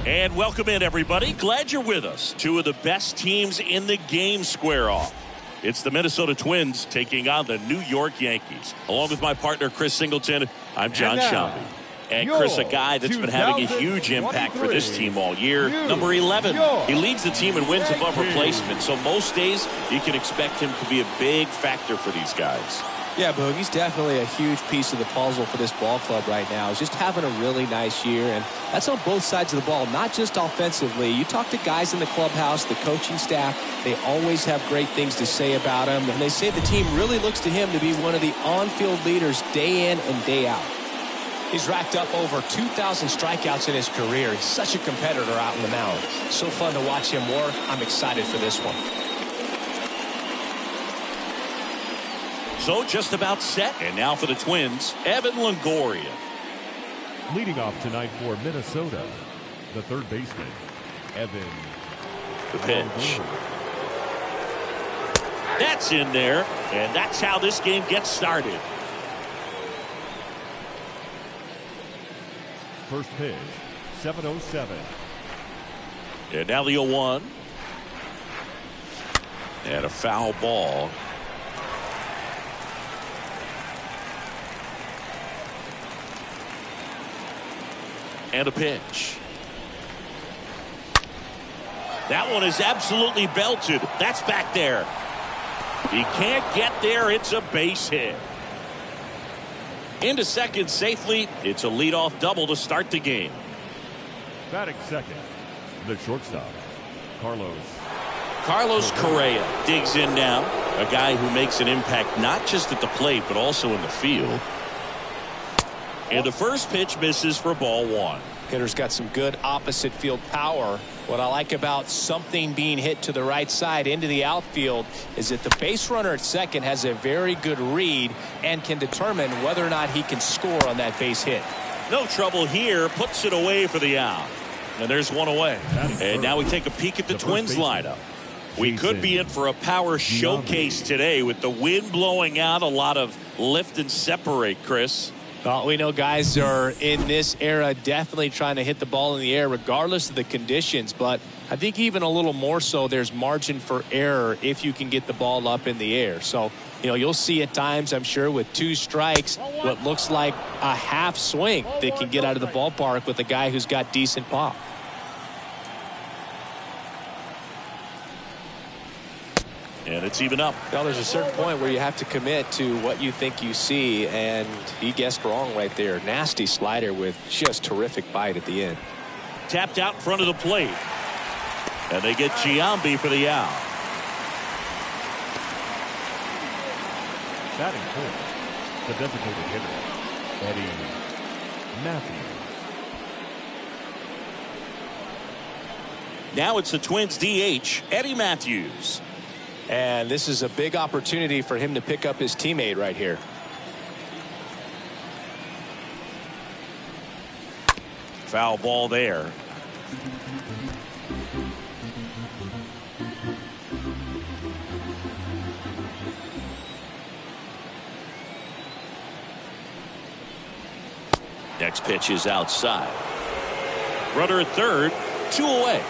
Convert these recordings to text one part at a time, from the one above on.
And welcome in, everybody. Glad you're with us. Two of the best teams in the game square off. It's the Minnesota Twins taking on the New York Yankees. Along with my partner, Chris Singleton, I'm John Giambi. And Chris, a guy that's been having a huge impact for this team all year. Number 11. He leads the team in wins above replacement. So most days, you can expect him to be a big factor for these guys. Yeah, Boog, he's definitely a huge piece of the puzzle for this ball club right now. He's just having a really nice year, and that's on both sides of the ball, not just offensively. You talk to guys in the clubhouse, the coaching staff, they always have great things to say about him, and they say the team really looks to him to be one of the on-field leaders day in and day out. He's racked up over 2,000 strikeouts in his career. He's such a competitor out in the mound. So fun to watch him work. I'm excited for this one. So just about set. And now for the Twins, Evan Longoria. Leading off tonight for Minnesota, the third baseman, Evan. The pitch. That's in there. And that's how this game gets started. First pitch, 7:07. And now the 0-1. And a foul ball. And a pitch. That one is absolutely belted. That's back there. He can't get there. It's a base hit. Into second safely. It's a leadoff double to start the game. Batting second, the shortstop, Carlos Correa digs in now. A guy who makes an impact not just at the plate but also in the field. And the first pitch misses for ball one. Hitter's got some good opposite field power. What I like about something being hit to the right side into the outfield is that the base runner at second has a very good read and can determine whether or not he can score on that base hit. No trouble here. Puts it away for the out. And there's one away. And now we take a peek at the Twins lineup. We could be in for a power showcase today with the wind blowing out. A lot of lift and separate, Chris. Well, we know guys are in this era definitely trying to hit the ball in the air regardless of the conditions, but I think even a little more so there's margin for error if you can get the ball up in the air. So, you know, you'll see at times, I'm sure, with two strikes, what looks like a half swing that can get out of the ballpark with a guy who's got decent pop. And it's even up. Now there's a certain point where you have to commit to what you think you see, and he guessed wrong right there. Nasty slider with just terrific bite at the end. Tapped out in front of the plate. And they get Giambi for the out. Batting fourth, the designated hitter, Eddie Matthews. Now it's the Twins DH, Eddie Matthews. And this is a big opportunity for him to pick up his teammate right here. Foul ball there. Next pitch is outside. Runner at third, 2 away.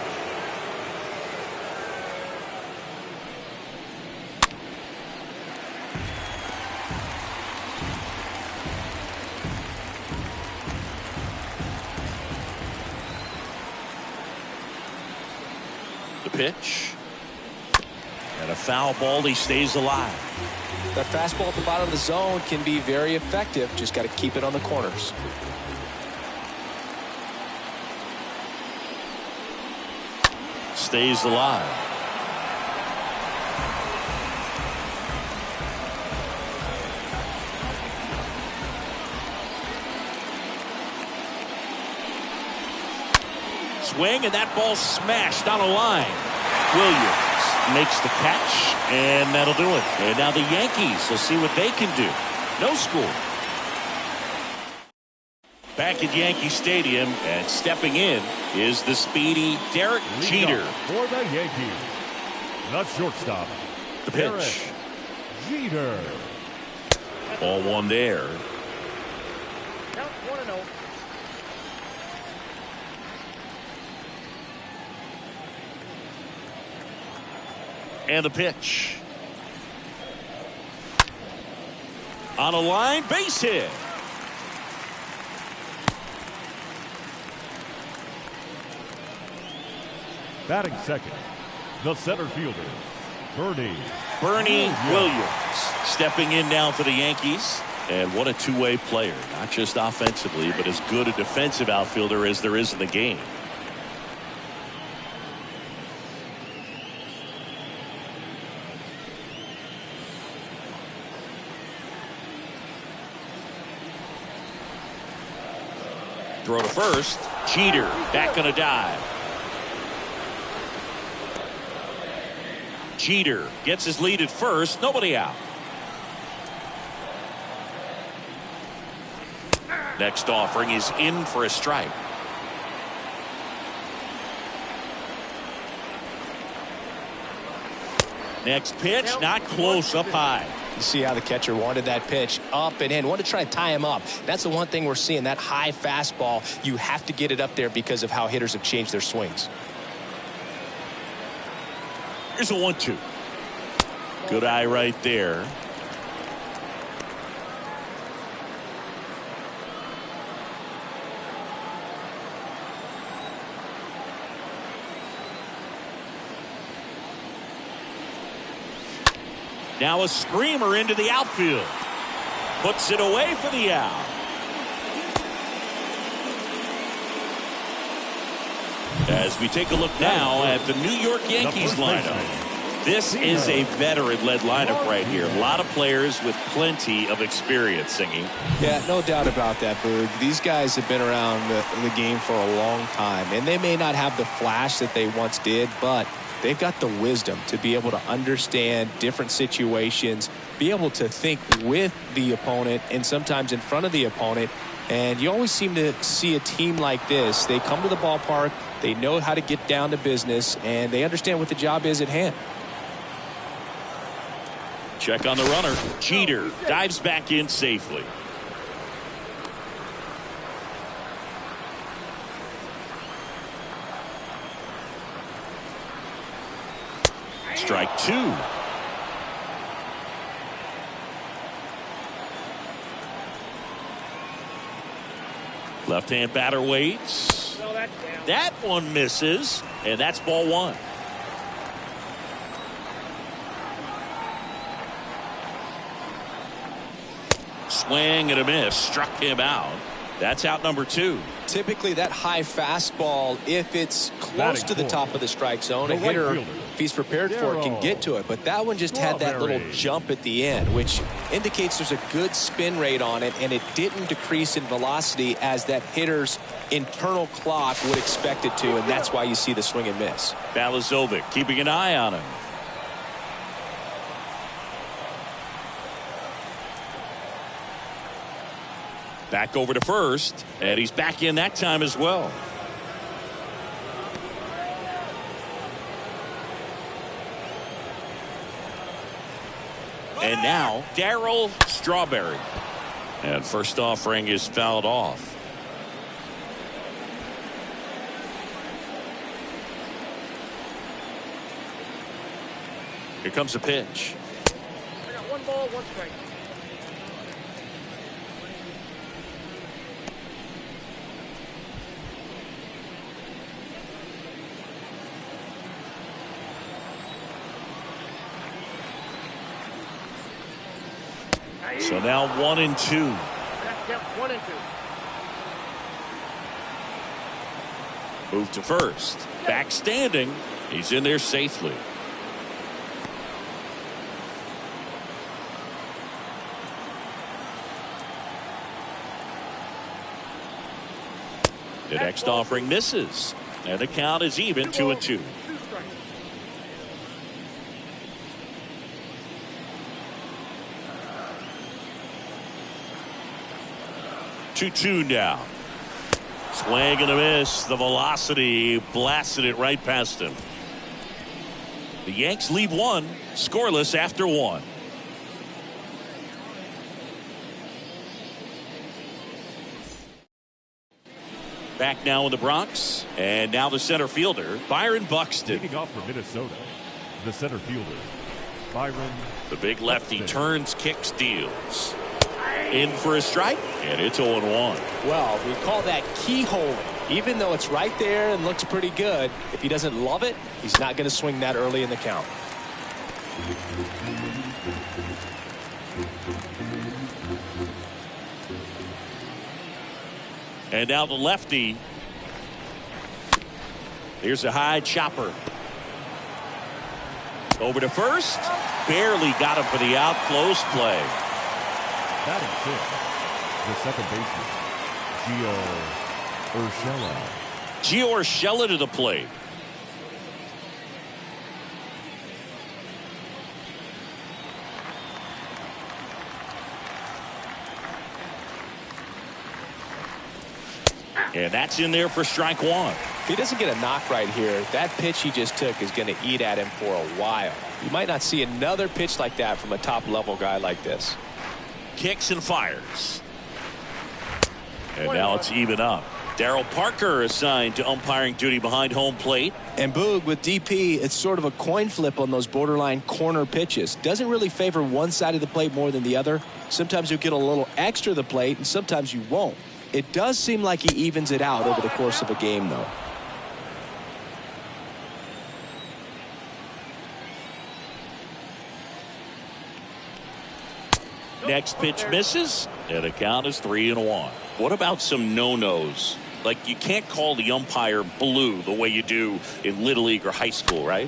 Pitch and a foul ball. He stays alive. That fastball at the bottom of the zone can be very effective. Just got to keep it on the corners. Stays alive. Swing, and that ball smashed on a line. Williams makes the catch, and that'll do it. And now the Yankees will see what they can do. No score. Back at Yankee Stadium, and stepping in is the speedy Derek Jeter. For the Yankees, the shortstop, The pitch. Jeter. Ball one there. Count 1-0. And the pitch. On a line, base hit. Batting second, the center fielder, Bernie Williams stepping in now for the Yankees. And what a two-way player. Not just offensively, but as good a defensive outfielder as there is in the game. Throw to first. Jeter back on a dive. Jeter gets his lead at first. Nobody out. Next offering is in for a strike. Next pitch, not close, up high. You see how the catcher wanted that pitch up and in. Wanted to try to tie him up. That's the one thing we're seeing, that high fastball. You have to get it up there because of how hitters have changed their swings. Here's a 1-2. Good eye right there. Now a screamer into the outfield. Puts it away for the out. As we take a look now at the New York Yankees lineup. This is a veteran-led lineup right here. A lot of players with plenty of experience singing. Yeah, no doubt about that, Berg. These guys have been around the game for a long time, and they may not have the flash that they once did, but they've got the wisdom to be able to understand different situations, be able to think with the opponent and sometimes in front of the opponent. And you always seem to see a team like this. They come to the ballpark, they know how to get down to business, and they understand what the job is at hand. Check on the runner. Jeter dives back in safely. Strike two. Left-hand batter waits. That one misses, and that's ball one. Swing and a miss. Struck him out. That's out number two. Typically that high fastball, if it's close to the top of the strike zone, a hitter, if he's prepared for it, can get to it. But that one just had that little jump at the end, which indicates there's a good spin rate on it, and it didn't decrease in velocity as that hitter's internal clock would expect it to, and that's why you see the swing and miss. Balazovic keeping an eye on him. Back over to first, and he's back in that time as well. And now Darryl Strawberry, and first offering is fouled off. Here comes a pitch. I got 1 ball, 1 strike. So now 1-2. Yep, 1-2. Move to first. Back standing. He's in there safely. The next offering misses, and the count is even 2-2. 2-2 now. Swing and a miss. The velocity blasted it right past him. The Yanks lead one, scoreless after one. Back now in the Bronx, and now the center fielder, Byron Buxton. Leading off for Minnesota, the center fielder, Byron. The big lefty turns, kicks, deals. In for a strike, and it's 0-1. Well, we call that keyholing. Even though it's right there and looks pretty good, if he doesn't love it, he's not going to swing that early in the count. And now the lefty. Here's a high chopper. Over to first. Barely got him for the out. Close play. Batting fifth, the second baseman, Gio Urshela to the plate. And that's in there for strike one. If he doesn't get a knock right here, that pitch he just took is going to eat at him for a while. You might not see another pitch like that from a top-level guy like this. Kicks and fires. And now it's even up. Darryl Parker assigned to umpiring duty behind home plate. And Boog, with DP, it's sort of a coin flip on those borderline corner pitches. Doesn't really favor one side of the plate more than the other. Sometimes you'll get a little extra the plate, and sometimes you won't. It does seem like he evens it out over the course of a game, though. Next pitch misses, and the count is 3-1. What about some no-nos? Like, you can't call the umpire blue the way you do in Little League or high school, right?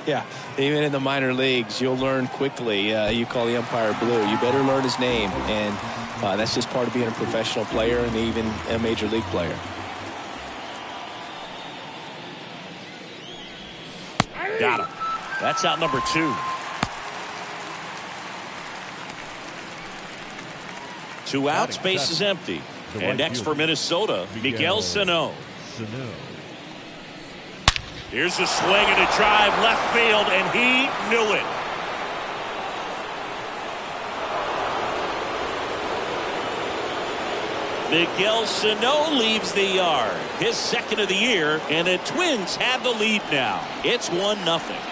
Yeah, even in the minor leagues, you'll learn quickly. You call the umpire blue. You better learn his name, and that's just part of being a professional player and even a major league player. Got him. That's out number 2. 2 outs, base is empty. And next for Minnesota, Miguel Sano. Here's a swing and a drive left field, and he knew it. Miguel Sano leaves the yard. His second of the year, and the Twins have the lead now. It's 1-0.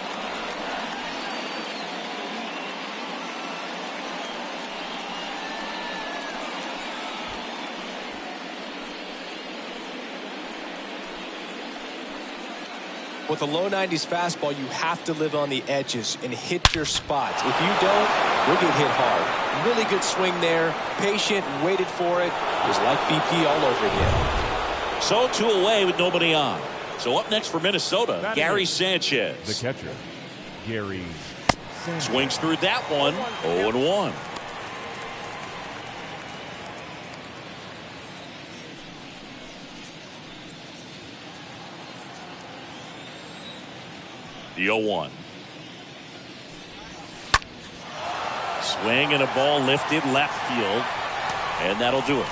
With a low 90s fastball, you have to live on the edges and hit your spots. If you don't, you'll get hit hard. Really good swing there. Patient, waited for it. It was like BP all over again. So 2 away with nobody on. So up next for Minnesota, Gary Sanchez. The catcher, Gary Sanchez. Swings through that one. 0-1. The 0-1. Swing and a ball lifted left field. And that'll do it.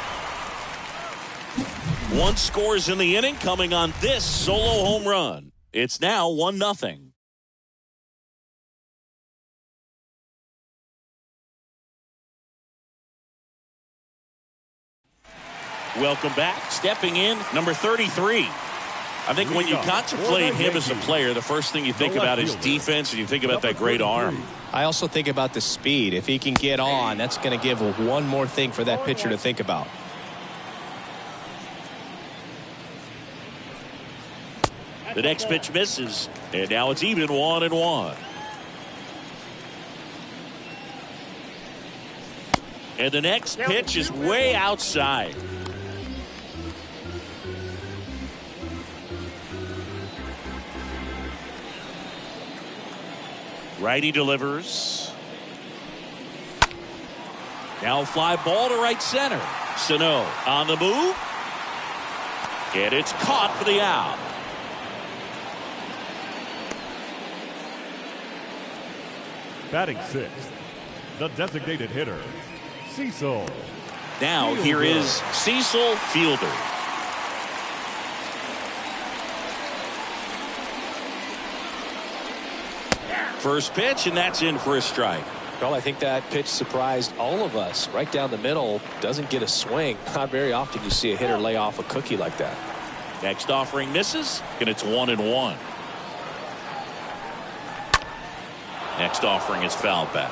1 scores in the inning coming on this solo home run. It's now 1-0. Welcome back. Stepping in, number 33. I think when you contemplate him as a player, the first thing you think about is defense, and you think about that great arm. I also think about the speed. If he can get on, that's going to give one more thing for that pitcher to think about. The next pitch misses, and now it's even 1-1. And the next pitch is way outside. Righty delivers. Now fly ball to right center. Sano on the move. And it's caught for the out. Batting 6th, the designated hitter, Cecil. Now here is Cecil Fielder. First pitch, and that's in for a strike. Well, I think that pitch surprised all of us. Right down the middle, doesn't get a swing. Not very often you see a hitter lay off a cookie like that. Next offering misses, and it's 1-1. Next offering is fouled back.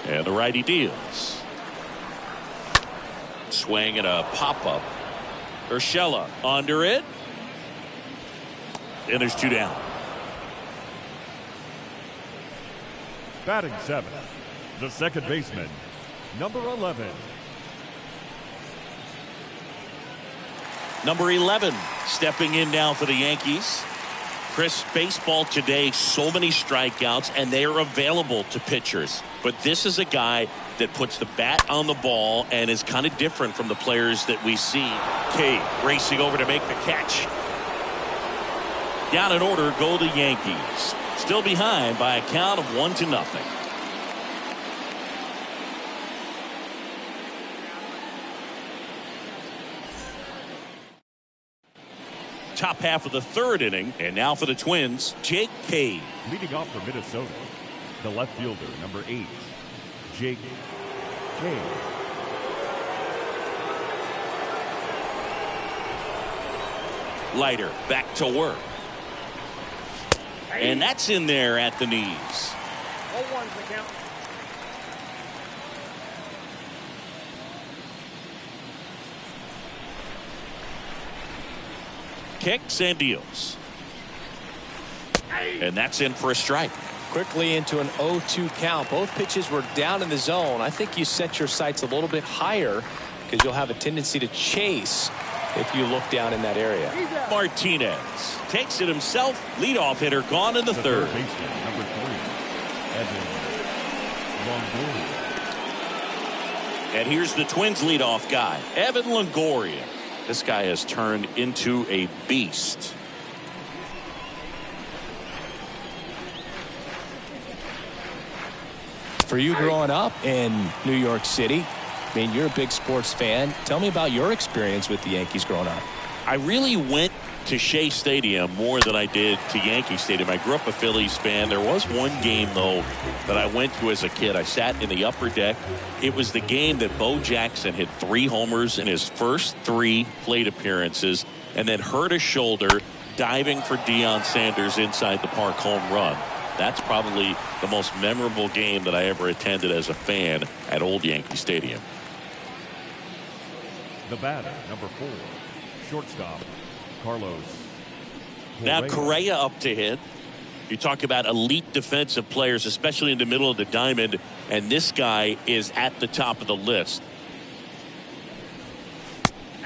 And the righty deals. Swing and a pop-up. Urshela under it. And there's 2 down. Batting 7, the second baseman, number 11. Number 11 stepping in now for the Yankees. Chris, baseball today, so many strikeouts, and they are available to pitchers. But this is a guy that puts the bat on the ball and is kind of different from the players that we see. Cade racing over to make the catch. Down in order go the Yankees. Still behind by a count of 1-0. Top half of the third inning, and now for the Twins, Jake Cade. Leading off for Minnesota, the left fielder, number 8, Jake Cade. Leiter back to work. And that's in there at the knees. 0-1's the count. Kicks and deals. And that's in for a strike. Quickly into an 0-2 count. Both pitches were down in the zone. I think you set your sights a little bit higher because you'll have a tendency to chase if you look down in that area. Martinez takes it himself. Leadoff hitter gone in the third. Baseman, number 3, Evan Longoria. And here's the Twins leadoff guy, Evan Longoria. This guy has turned into a beast. For you growing up in New York City, I mean, you're a big sports fan. Tell me about your experience with the Yankees growing up. I really went to Shea Stadium more than I did to Yankee Stadium. I grew up a Phillies fan. There was one game, though, that I went to as a kid. I sat in the upper deck. It was the game that Bo Jackson hit 3 homers in his first 3 plate appearances and then hurt his shoulder diving for Deion Sanders inside the park home run. That's probably the most memorable game that I ever attended as a fan at Old Yankee Stadium. The batter, number 4, shortstop, Carlos Now Correa. Correa up to hit. You talk about elite defensive players, especially in the middle of the diamond, and this guy is at the top of the list.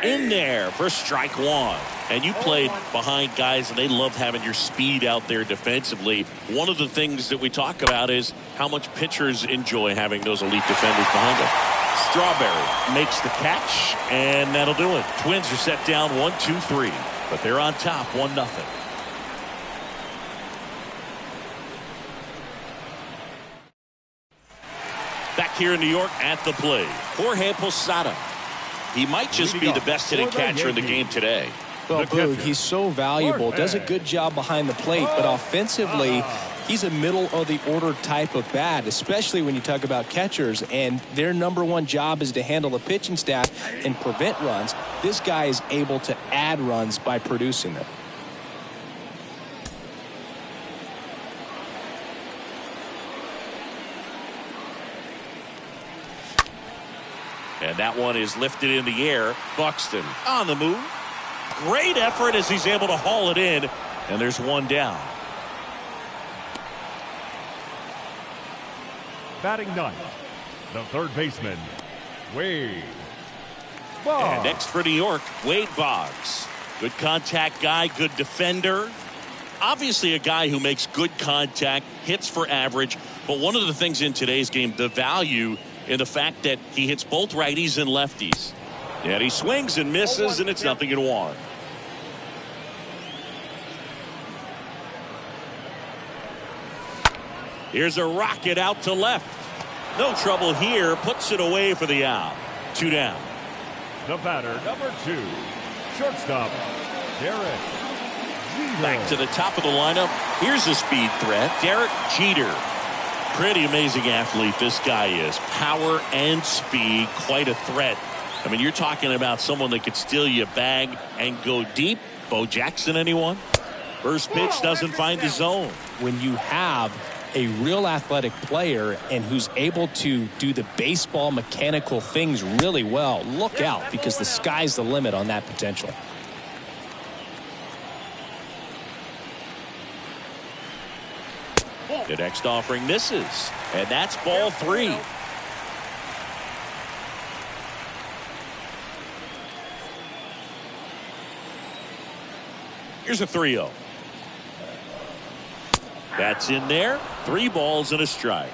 In there for strike 1. And you played behind guys, and they love having your speed out there defensively. One of the things that we talk about is how much pitchers enjoy having those elite defenders behind them. Strawberry makes the catch, and that'll do it. Twins are set down 1-2-3, but they're on top 1-0. Back here in New York at the plate, Jorge Posada. He might just be the best hitting catcher in the game today. Well, Boog, he's so valuable, does a good job behind the plate, but offensively, he's a middle-of-the-order type of bat, especially when you talk about catchers, and their #1 job is to handle the pitching staff and prevent runs. This guy is able to add runs by producing them. And that one is lifted in the air. Buxton on the move. Great effort as he's able to haul it in. And there's 1 down. Batting 9th, the third baseman, Wade Boggs. And next for New York, Wade Boggs. Good contact guy, good defender. Obviously a guy who makes good contact, hits for average. But one of the things in today's game, the value in the fact that he hits both righties and lefties. And he swings and misses, and it's 0-1. Here's a rocket out to left. No trouble here. Puts it away for the out. 2 down. The batter, number 2, shortstop, Derek Jeter. Back to the top of the lineup. Here's a speed threat. Derek Jeter. Pretty amazing athlete this guy is. Power and speed. Quite a threat. I mean, you're talking about someone that could steal your bag and go deep. Bo Jackson, anyone? First pitch doesn't find the zone. When you have a real athletic player and who's able to do the baseball mechanical things really well, look out, because the sky's the limit on that potential. The next offering misses, and that's ball 3. Here's a 3-0. That's in there. 3 balls and a strike.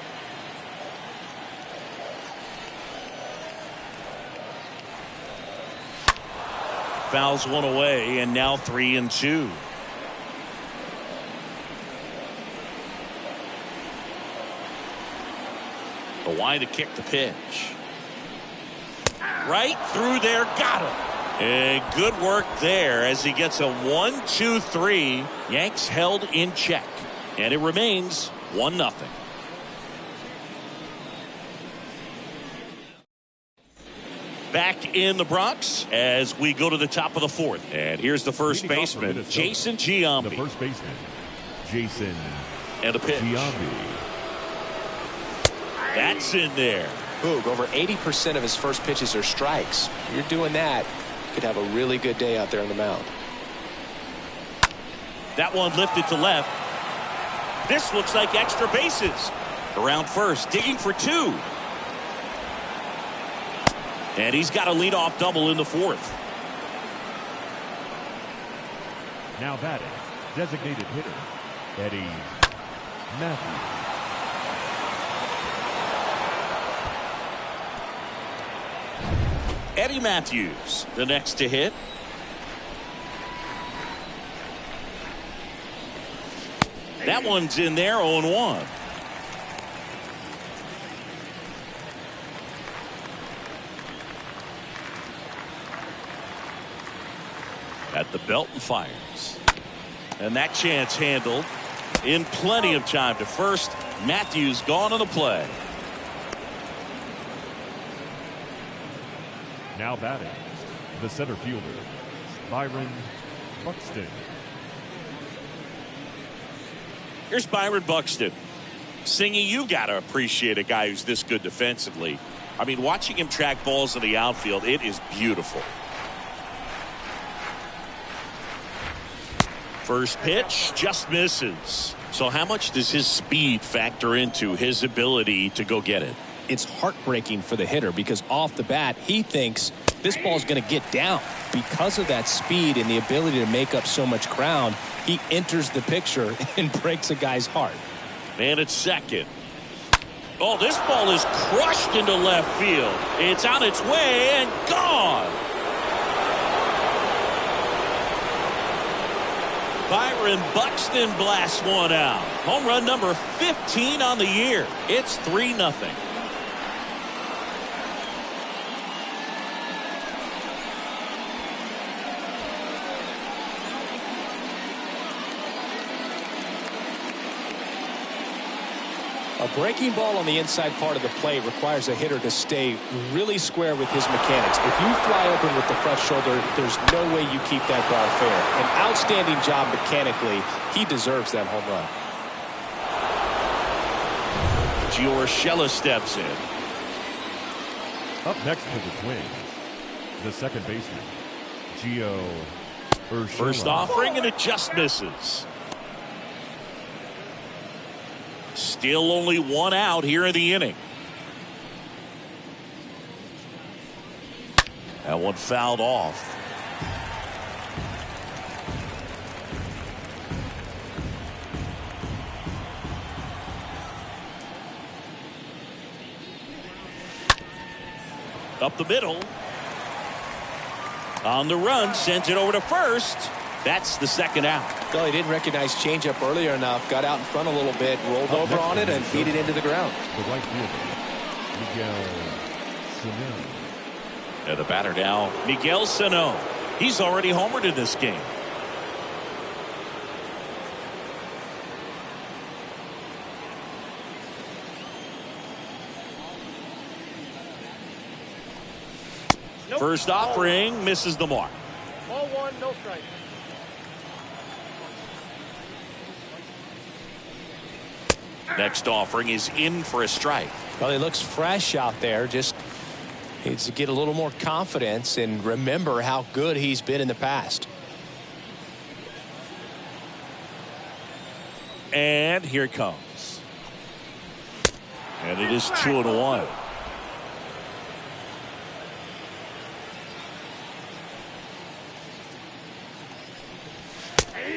Fouls one away, and now 3-2. The wide to kick the pitch. Right through there, got him. And good work there as he gets a 1-2-3. Yanks held in check. And it remains 1-0. Back in the Bronx as we go to the top of the 4th. And here's the first baseman, Jason Giambi. The first baseman, Jason and the pitch. Giambi. That's in there. Boog, over 80% of his first pitches are strikes. You're doing that, you could have a really good day out there on the mound. That one lifted to left. This looks like extra bases. Around first, digging for 2. And he's got a leadoff double in the 4th. Now batting, designated hitter, Eddie Matthews. Eddie Matthews, the next to hit. That one's in there, 0-1. At the belt and fires. And that chance handled in plenty of time to first. Matthews gone on the play. Now batting, the center fielder, Byron Buxton. Here's Byron Buxton. Singy, you got to appreciate a guy who's this good defensively. I mean, watching him track balls in the outfield, it is beautiful. First pitch just misses. So how much does his speed factor into his ability to go get it? It's heartbreaking for the hitter because off the bat he thinks this ball's going to get down. Because of that speed and the ability to make up so much ground, he enters the picture and breaks a guy's heart. And it's second. Oh, this ball is crushed into left field. It's on its way and gone. Byron Buxton blasts one out. Home run number 15 on the year. It's 3-0. A breaking ball on the inside part of the plate requires a hitter to stay really square with his mechanics. If you fly open with the front shoulder, there's no way you keep that ball fair. An outstanding job mechanically. He deserves that home run. Giorgella steps in. Up next for the Twins, the second baseman, Gio Urshela. First offering, and it just misses. Still only one out here in the inning. That one fouled off. Up the middle. On the run, sends it over to first. That's the second out. Well, he didn't recognize changeup earlier enough. Got out in front a little bit, rolled over on it, and beat it into the ground. The right fielder, Miguel Sano. And the batter now, Miguel Sano. He's already homered in this game. Nope. First offering misses the mark. Ball one, no strike. Next offering is in for a strike. Well, he looks fresh out there. Just needs to get a little more confidence and remember how good he's been in the past. And here it comes. And it is 2-1.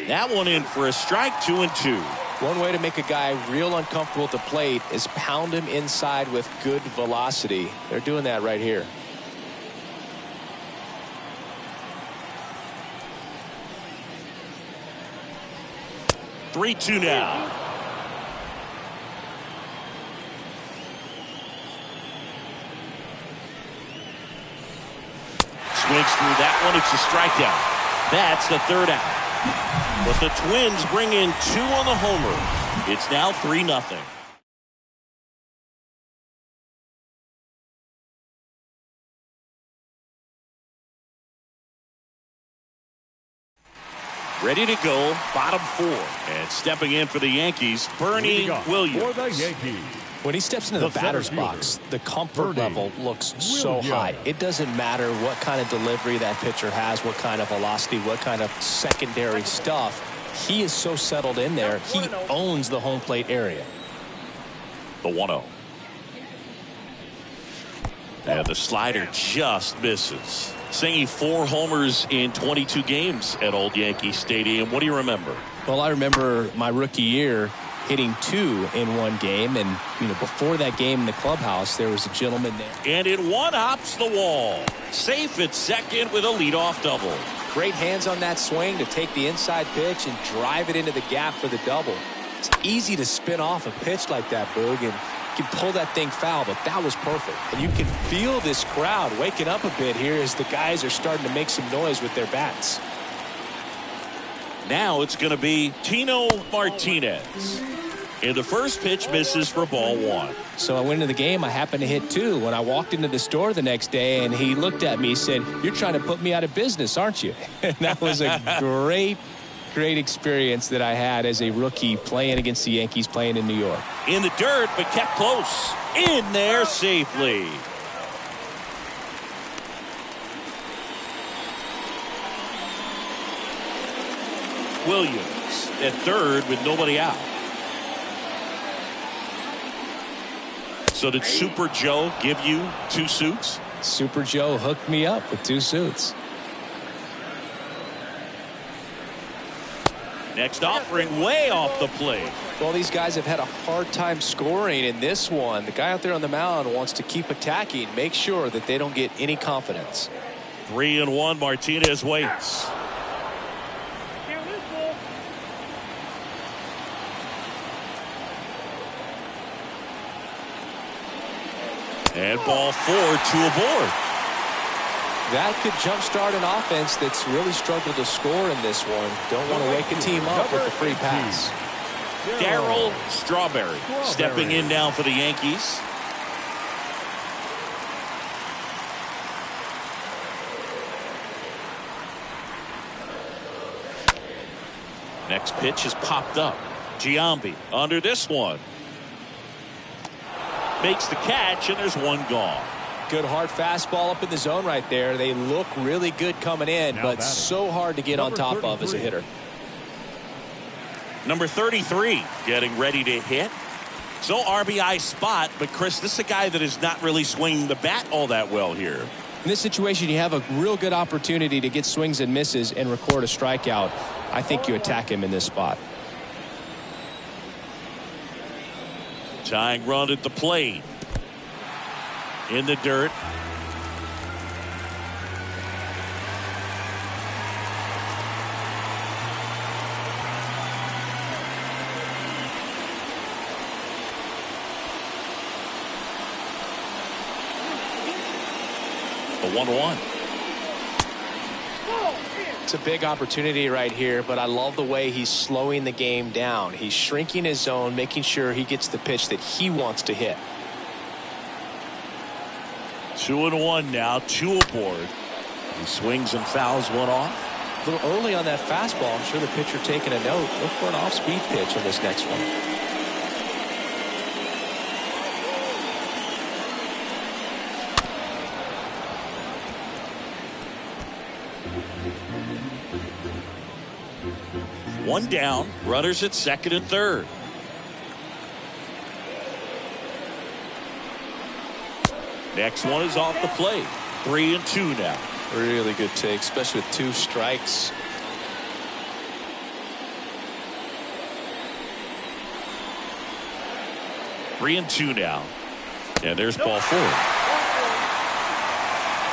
That one in for a strike, 2-2. One way to make a guy real uncomfortable at the plate is pound him inside with good velocity. They're doing that right here. Three, 2 now. Swings through that one. It's a strikeout. That's the third out. But the Twins bring in 2 on the homer. It's now 3-0. Ready to go, bottom 4. And stepping in for the Yankees, Bernie Williams. For the Yankees. When he steps into the batter's box, the comfort level looks so high. It doesn't matter what kind of delivery that pitcher has, what kind of velocity, what kind of secondary stuff. He is so settled in there. He owns the home plate area. The 1-0. And the slider just misses. Singing 4 homers in 22 games at Old Yankee Stadium. What do you remember? Well, I remember my rookie year hitting 2 in one game, and before that game in the clubhouse there was a gentleman there. And it one-hops the wall. Safe at second with a leadoff double. Great hands on that swing to take the inside pitch and drive it into the gap for the double. It's easy to spin off a pitch like that, Boog, and you can pull that thing foul, but that was perfect. And you can feel this crowd waking up a bit here as the guys are starting to make some noise with their bats. Now it's going to be Tino Martinez. And the first pitch misses for ball 1. So I went into the game. I happened to hit 2. When I walked into the store the next day, and he looked at me, he said, "You're trying to put me out of business, aren't you?" And that was a great experience that I had as a rookie playing against the Yankees, playing in New York. In the dirt, but kept close. In there safely. Williams at third with nobody out. So did Super Joe give you 2 suits? Super Joe hooked me up with 2 suits. Next offering way off the plate. Well, these guys have had a hard time scoring in this one. The guy out there on the mound wants to keep attacking, make sure that they don't get any confidence. 3-1. Martinez waits. And ball 4, 2 aboard. That could jumpstart an offense that's really struggled to score in this one. Don't want to wake a team up with the free pass. Darryl Strawberry stepping in now for the Yankees. Next pitch is popped up. Giambi under this one. Makes the catch, and there's one gone. Good hard fastball up in the zone right there. They look really good coming in, but so hard to get on top of as a hitter. Number 33 getting ready to hit. So RBI spot, but Chris, this is a guy that is not really swinging the bat all that well here. In this situation, you have a real good opportunity to get swings and misses and record a strikeout. I think you attack him in this spot. Tying run at the plate. In the dirt. The 1-1. It's a big opportunity right here, but I love the way he's slowing the game down. He's shrinking his zone, making sure he gets the pitch that he wants to hit. 2-1 now, 2 aboard. He swings and fouls one off. A little early on that fastball. I'm sure the pitcher taking a note. Look for an off-speed pitch on this next one. One down, runners at second and third. Next one is off the plate. 3-2 now. Really good take, especially with 2 strikes. Three and two now. And there's ball 4.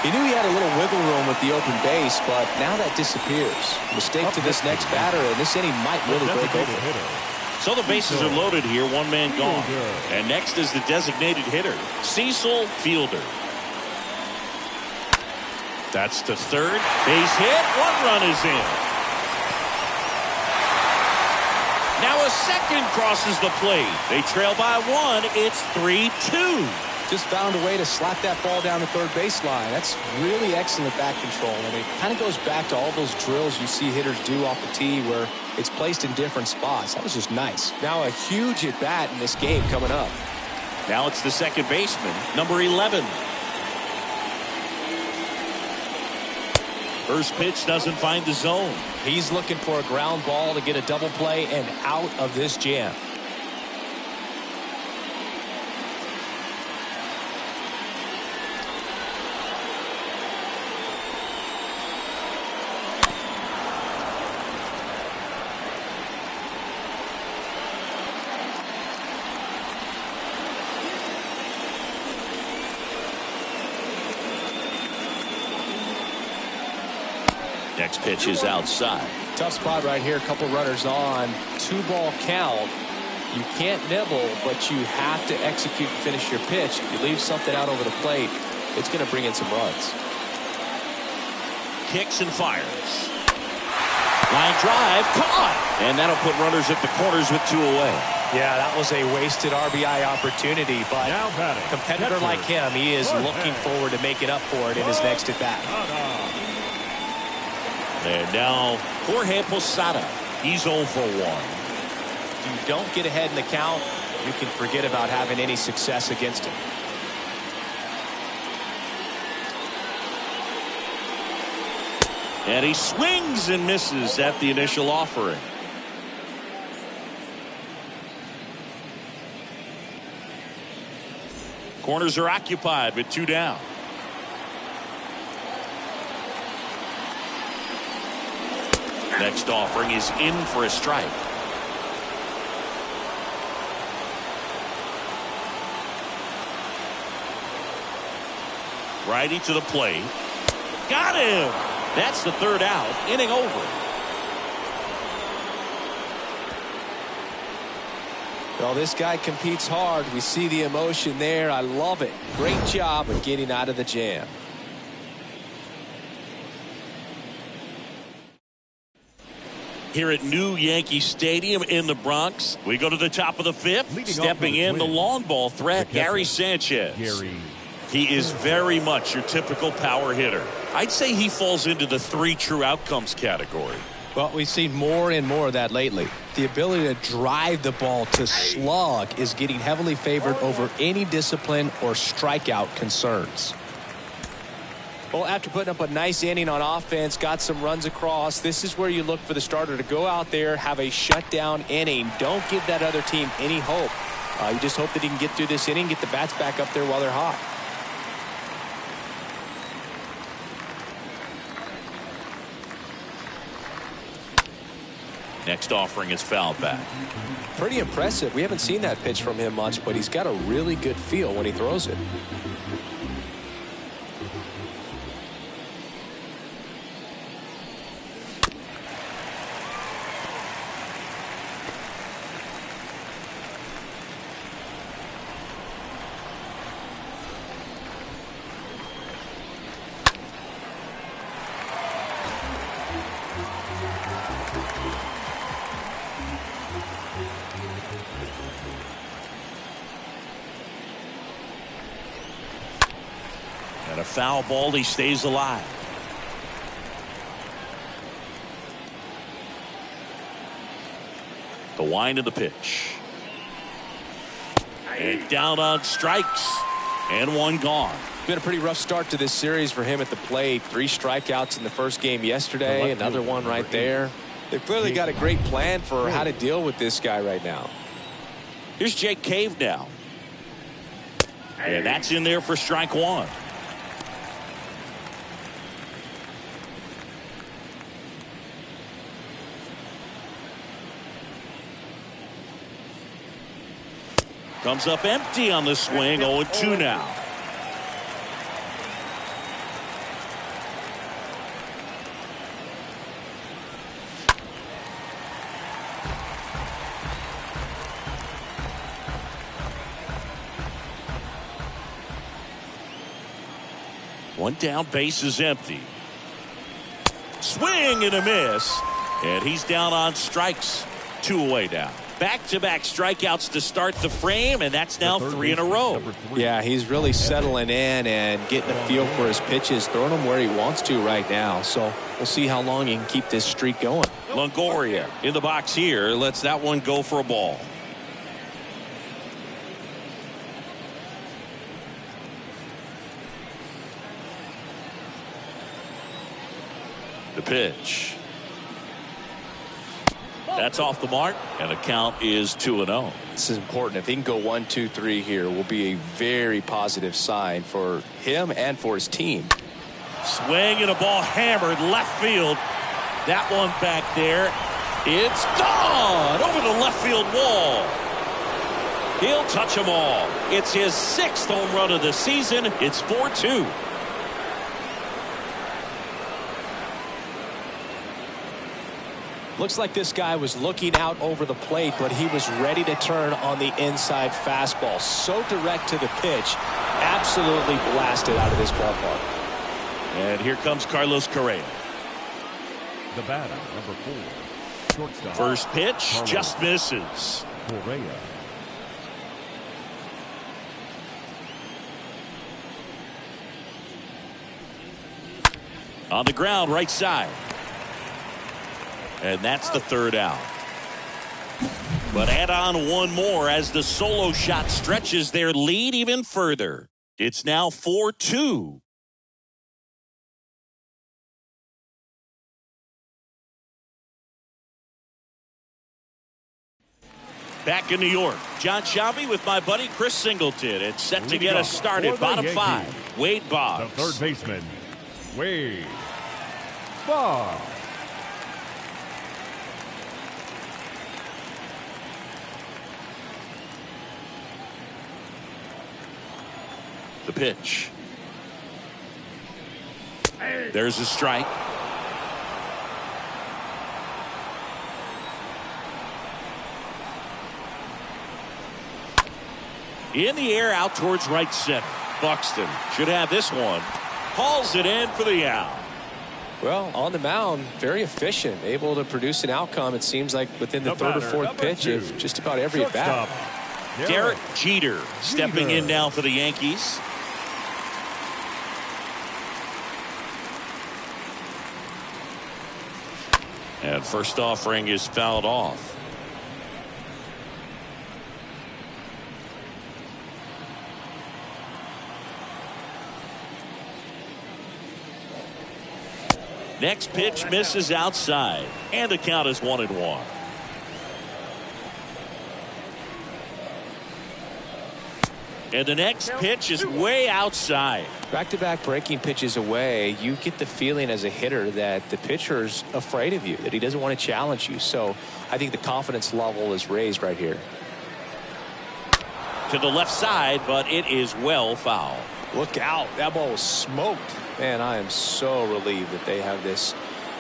He knew he had a little wiggle room with the open base, but now that disappears. Mistake to this next batter, and this inning might really break open. So the bases are loaded here, 1 man gone. And next is the designated hitter, Cecil Fielder. That's to third. Base hit. 1 run is in. Now a second crosses the plate. They trail by 1. It's 3-2. Just found a way to slap that ball down the third baseline. That's really excellent bat control. And it kind of goes back to all those drills you see hitters do off the tee where it's placed in different spots. That was just nice. Now a huge at bat in this game coming up. Now it's the second baseman, number 11. First pitch doesn't find the zone. He's looking for a ground ball to get a double play and out of this jam. Next pitch is outside. Tough spot right here. A couple runners on. 2-ball count. You can't nibble, but you have to execute and finish your pitch. If you leave something out over the plate, it's going to bring in some runs. Kicks and fires. Line drive, caught. And that'll put runners at the corners with 2 away. Yeah, that was a wasted RBI opportunity, but a competitor like him, he is looking forward to making up for it in his next at-bat. And now Jorge Posada. He's 0 for 1. If you don't get ahead in the count, you can forget about having any success against him. And he swings and misses at the initial offering. Corners are occupied with 2 down. Next offering is in for a strike. Righty to the plate. Got him. That's the 3rd out. Inning over. Well, this guy competes hard. We see the emotion there. I love it. Great job of getting out of the jam. Here at New Yankee Stadium in the Bronx, we go to the top of the 5th. Leading Stepping in the long ball threat, Gary Sanchez. He is very much your typical power hitter. I'd say he falls into the 3 true outcomes category. Well, we've seen more and more of that lately. The ability to drive the ball to slug is getting heavily favored over any discipline or strikeout concerns. Well, after putting up a nice inning on offense, got some runs across, this is where you look for the starter to go out there, have a shutdown inning. Don't give that other team any hope. You just hope that he can get through this inning, get the bats back up there while they're hot. Next offering is fouled back. Pretty impressive. We haven't seen that pitch from him much, but he's got a really good feel when he throws it. And a foul ball, he stays alive. The wind of the pitch. And down on strikes. And one gone. Been a pretty rough start to this series for him at the plate. 3 strikeouts in the first game yesterday. Another one right there. They've clearly got a great plan for how to deal with this guy right now. Here's Jake Cave now. And that's in there for strike 1. Comes up empty on the swing. 0-2 now. One down, base is empty. Swing and a miss. And he's down on strikes. 2 away now. Back-to-back strikeouts to start the frame, and that's now 3 in a row. Yeah, he's really settling in and getting a feel for his pitches, throwing them where he wants to right now. So we'll see how long he can keep this streak going. Longoria in the box here. Lets that one go for a ball. The pitch. That's off the mark, and the count is 2-0. This is important. If he can go 1-2-3 here, will be a very positive sign for him and for his team. Swing and a ball hammered left field. That one back there. It's gone over the left field wall. He'll touch them all. It's his 6th home run of the season. It's 4-2. Looks like this guy was looking out over the plate, but he was ready to turn on the inside fastball. So direct to the pitch. Absolutely blasted out of this ballpark. And here comes Carlos Correa. The batter, number 4. Shortstop. First pitch, Carlos just misses. Correa. On the ground, right side. And that's the 3rd out. But add on one more as the solo shot stretches their lead even further. It's now 4-2. Back in New York, John Giambi with my buddy Chris Singleton. It's set to get us started. Bottom 5, Wade Boggs. The third baseman, Wade Boggs. The pitch. There's a strike. In the air out towards right center. Buxton should have this one. Hauls it in for the out. Well, on the mound, very efficient, able to produce an outcome, it seems like, within the 3rd or 4th pitch of just about every at-bat. Derek Jeter stepping in now for the Yankees. And first offering is fouled off. Next pitch misses outside, and the count is 1-1. And the next pitch is way outside. Back-to-back breaking pitches away, you get the feeling as a hitter that the pitcher's afraid of you, that he doesn't want to challenge you. So I think the confidence level is raised right here. To the left side, but it is well foul. Look out. That ball was smoked. Man, I am so relieved that they have this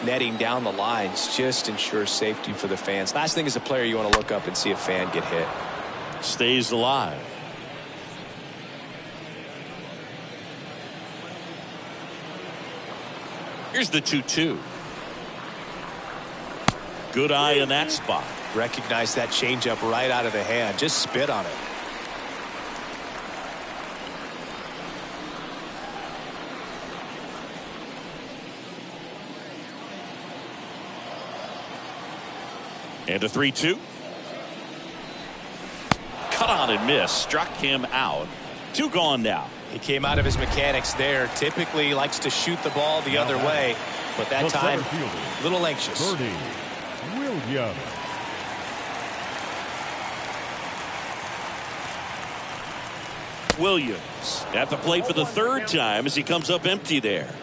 netting down the lines. Just ensures safety for the fans. Last thing as a player, you want to look up and see a fan get hit. Stays alive. Here's the 2-2. Good eye in that spot. Recognize that changeup right out of the hand. Just spit on it. And a 3-2. Cut on and miss. Struck him out. 2 gone now. He came out of his mechanics there. Typically likes to shoot the ball the other way, but that time a little anxious. Williams. Williams at the plate for the 3rd time as he comes up empty there.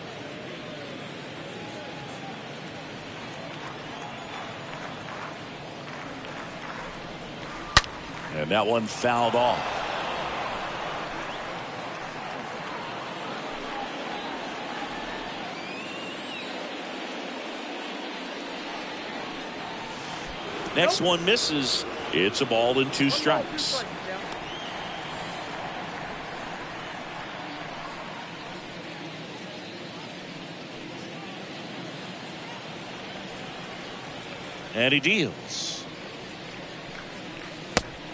And that one fouled off. Next one misses. It's a ball and 2 strikes. And he deals.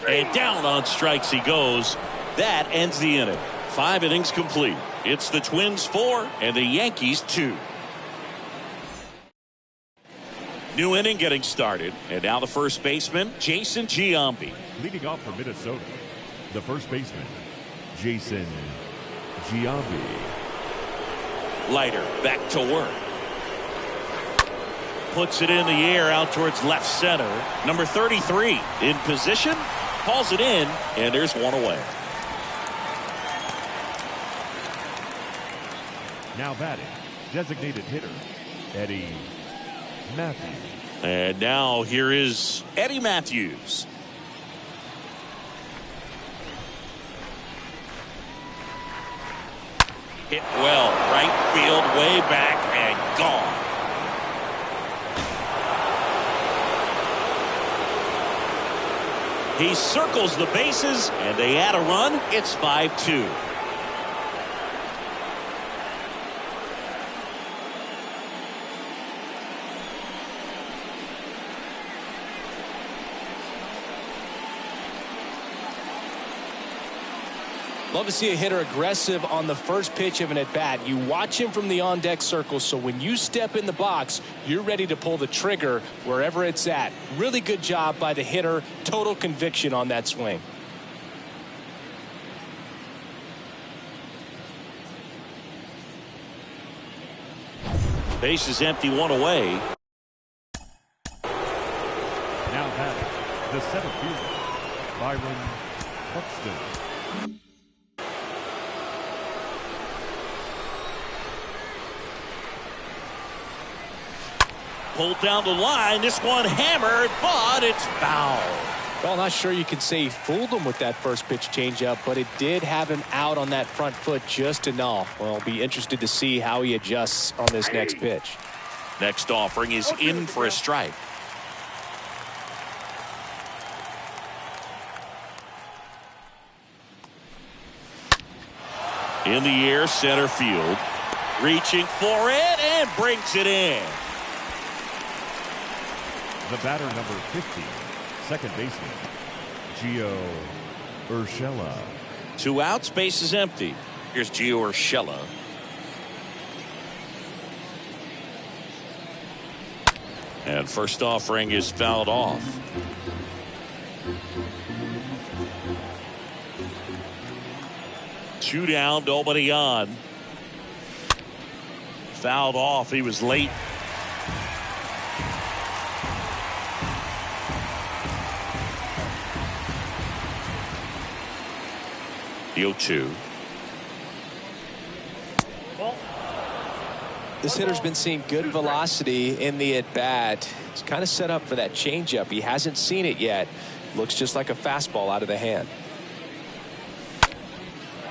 And down on strikes he goes. That ends the inning. 5 innings complete. It's the Twins 4 and the Yankees 2. New inning getting started. And now the first baseman, Jason Giambi. Leading off for Minnesota, the first baseman, Jason Giambi. Leiter back to work. Puts it in the air out towards left center. Number 33 in position. Calls it in, and there's one away. Now batting, designated hitter, Eddie Matthews. And now here is Eddie Matthews. Hit well, right field, way back, and gone. He circles the bases, and they add a run. It's 5-2. Love to see a hitter aggressive on the first pitch of an at-bat. You watch him from the on-deck circle, so when you step in the box, you're ready to pull the trigger wherever it's at. Really good job by the hitter. Total conviction on that swing. Base is empty, 1 away. Now batting, the center fielder, Byron Buxton. Pulled down the line. This one hammered, but it's foul. Well, not sure you can say he fooled him with that first pitch changeup, but it did have him out on that front foot just enough. Well, I'll be interested to see how he adjusts on this next pitch. Next offering is in for a strike. In the air, center field. Reaching for it and brings it in. The batter, number 50, second baseman, Gio Urshela. 2 outs, base is empty. Here's Gio Urshela. And first offering is fouled off. Two down, nobody on. Fouled off. He was late. The 0-2. This hitter's been seeing good velocity in the at-bat. He's kind of set up for that changeup. He hasn't seen it yet. Looks just like a fastball out of the hand.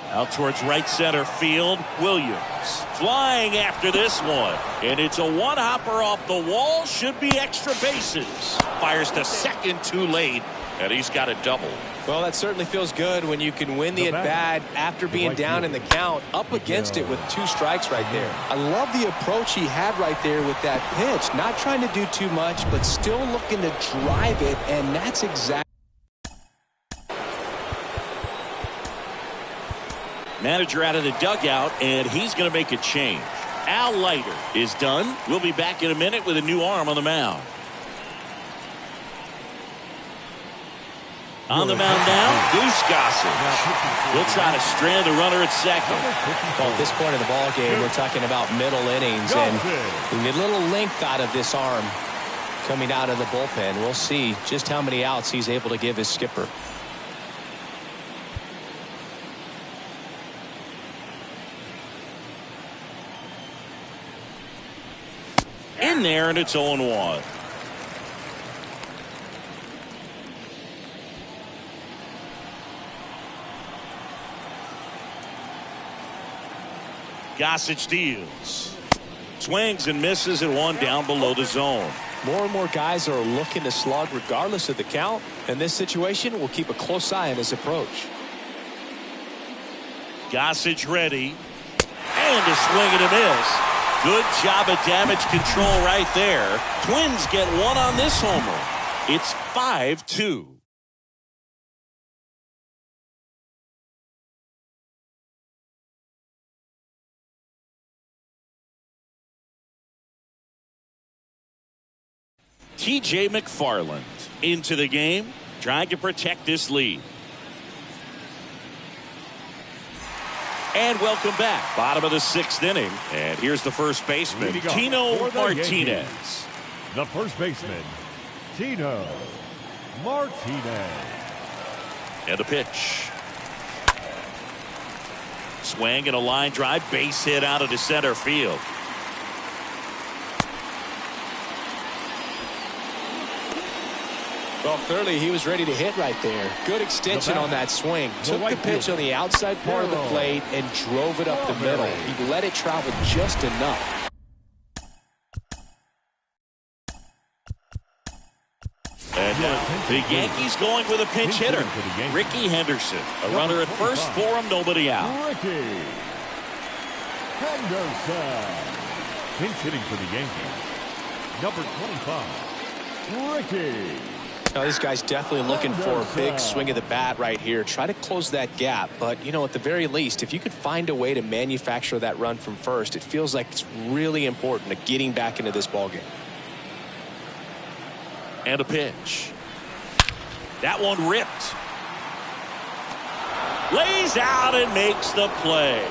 Out towards right center field. Williams flying after this one. And it's a one-hopper off the wall. Should be extra bases. Fires to second too late. And he's got a double. Well, that certainly feels good when you can win the at-bat after being down in the count, up against it with 2 strikes right there. I love the approach he had right there with that pitch. Not trying to do too much, but still looking to drive it, and that's exactly. Manager out of the dugout, and he's going to make a change. Al Leiter is done. We'll be back in a minute with a new arm on the mound. On the mound now, Goose Gossage. He'll try to strand the runner at second. Well, at this point in the ball game, we're talking about middle innings, and we need a little length out of this arm coming out of the bullpen. We'll see just how many outs he's able to give his skipper. In there, and it's 0-1. Gossage deals. Swings and misses at one down below the zone. More and more guys are looking to slug regardless of the count. In this situation, we'll keep a close eye on his approach. Gossage ready. And a swing and a miss. Good job of damage control right there. Twins get one on this homer. It's 5-2. TJ McFarland into the game, trying to protect this lead. And welcome back. Bottom of the 6th inning. And here's the first baseman, Tino Martinez. The first baseman, Tino Martinez. And the pitch. Swing and a line drive, base hit out of the center field. Well, clearly he was ready to hit right there. Good extension on that swing. Took the pitch on the outside part of the plate and drove it up the middle. He let it travel just enough. And the Yankees going with a pinch hitter. Ricky Henderson. A runner at first for him, nobody out. Ricky Henderson. Pinch hitting for the Yankees. Number 25, Ricky. Now, this guy's definitely looking for a big swing of the bat right here. Try to close that gap. But, you know, at the very least, if you could find a way to manufacture that run from first, it feels like it's really important to getting back into this ballgame. And a pitch. That one ripped. Lays out and makes the play.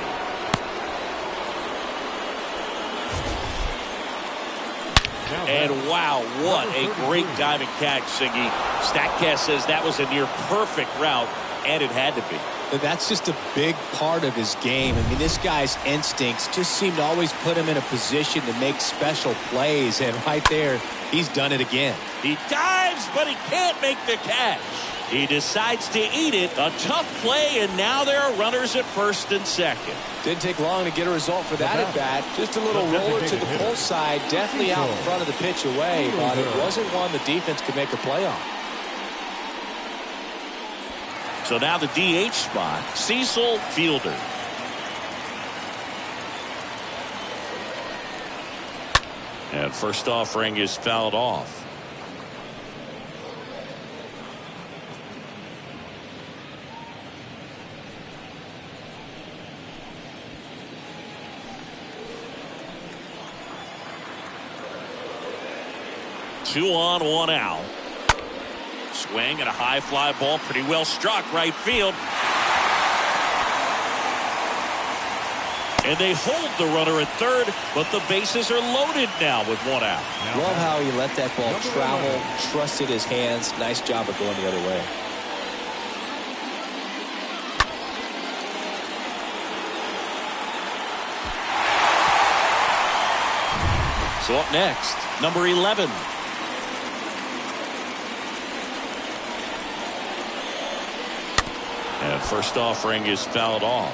And wow, what a great diving catch, Singy. Statcast says that was a near perfect route, and it had to be. But that's just a big part of his game. I mean, this guy's instincts just seem to always put him in a position to make special plays. And right there, he's done it again. He dives, but he can't make the catch. He decides to eat it. A tough play, and now there are runners at first and second. Didn't take long to get a result for that at bat. Just a little roller to the pull side. Definitely out in front of the pitch away, but it wasn't one the defense could make a play on. So now the DH spot, Cecil Fielder. And first offering is fouled off. Two on, one out. Swing and a high fly ball, pretty well struck right field. And they hold the runner at third, but the bases are loaded now with one out. Love how he let that ball travel, trusted his hands. Nice job of going the other way. So up next, number 11. And first offering is fouled off.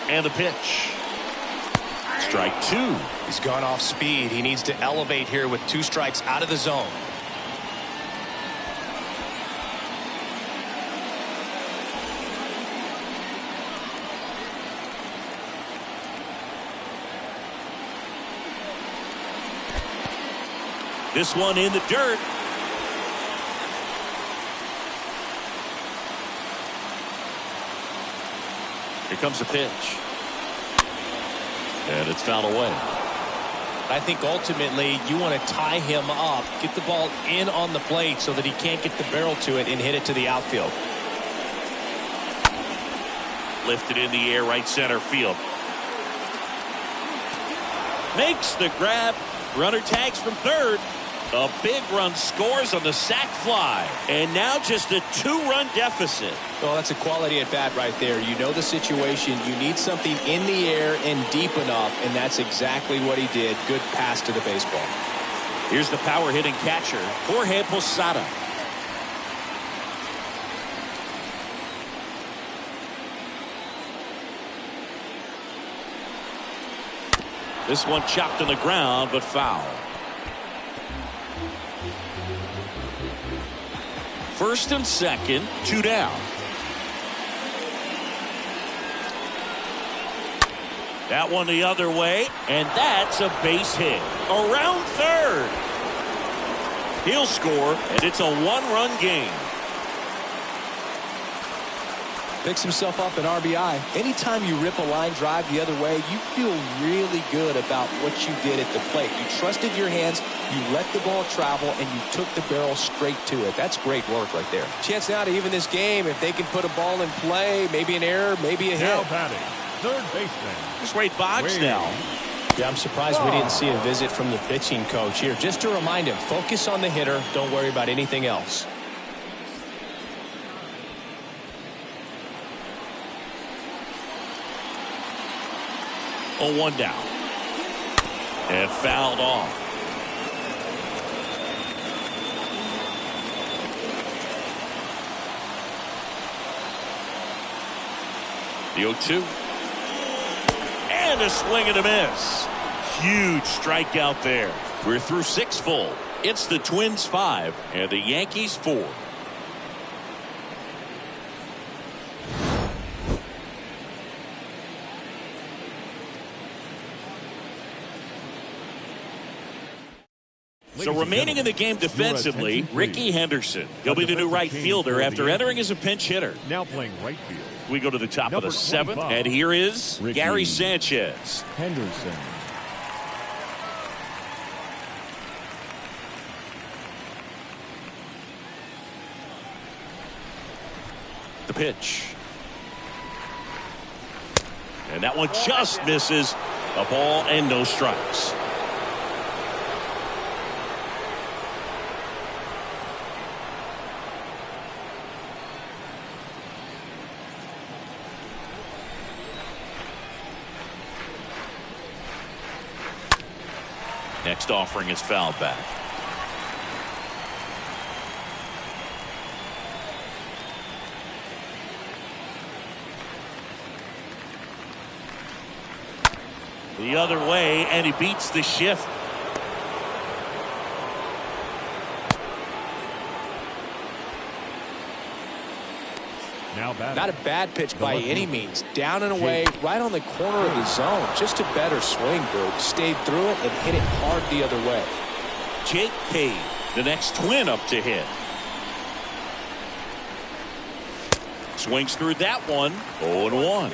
And the pitch. Strike two. He's gone off speed. He needs to elevate here with 2 strikes out of the zone. This one in the dirt. Here comes the pitch. And it's fouled away. I think ultimately you want to tie him up, get the ball in on the plate so that he can't get the barrel to it and hit it to the outfield. Lifted in the air, right center field. Makes the grab. Runner tags from third. A big run scores on the sac fly. And now just a 2-run deficit. Well, that's a quality at bat right there. You know the situation. You need something in the air and deep enough, and that's exactly what he did. Good pass to the baseball. Here's the power hitting catcher, Jorge Posada. This one chopped on the ground, but foul. First and second, 2 down. That one the other way, and that's a base hit. Around third. He'll score, and it's a 1-run game. Picks himself up an RBI. Anytime you rip a line drive the other way, you feel really good about what you did at the plate. You trusted your hands, you let the ball travel, and you took the barrel straight to it. That's great work right there. Chance now to even this game if they can put a ball in play, maybe an error, maybe a hit. Now batting, third baseman. Here's Wade Boggs now. Yeah, I'm surprised we didn't see a visit from the pitching coach here. Just to remind him, focus on the hitter. Don't worry about anything else. Oh, 1 down. And fouled off. The 0-2. And a swing and a miss. Huge strikeout there. We're through 6 full. It's the Twins 5 and the Yankees 4. So remaining in the game defensively, Ricky Henderson. He'll be the new right fielder after entering as a pinch hitter. Now playing right field. We go to the top of the 7th, and here is Gary Sanchez. Henderson. The pitch. And that one just misses. A ball and no strikes. Next offering is fouled back. The other way, and he beats the shift. Now batting. Not a bad pitch by any means. Down and away, right on the corner of the zone. Just a better swing, dude. Stayed through it and hit it hard the other way. Jake Cave, the next Twin up to hit. Swings through that one. 0-1.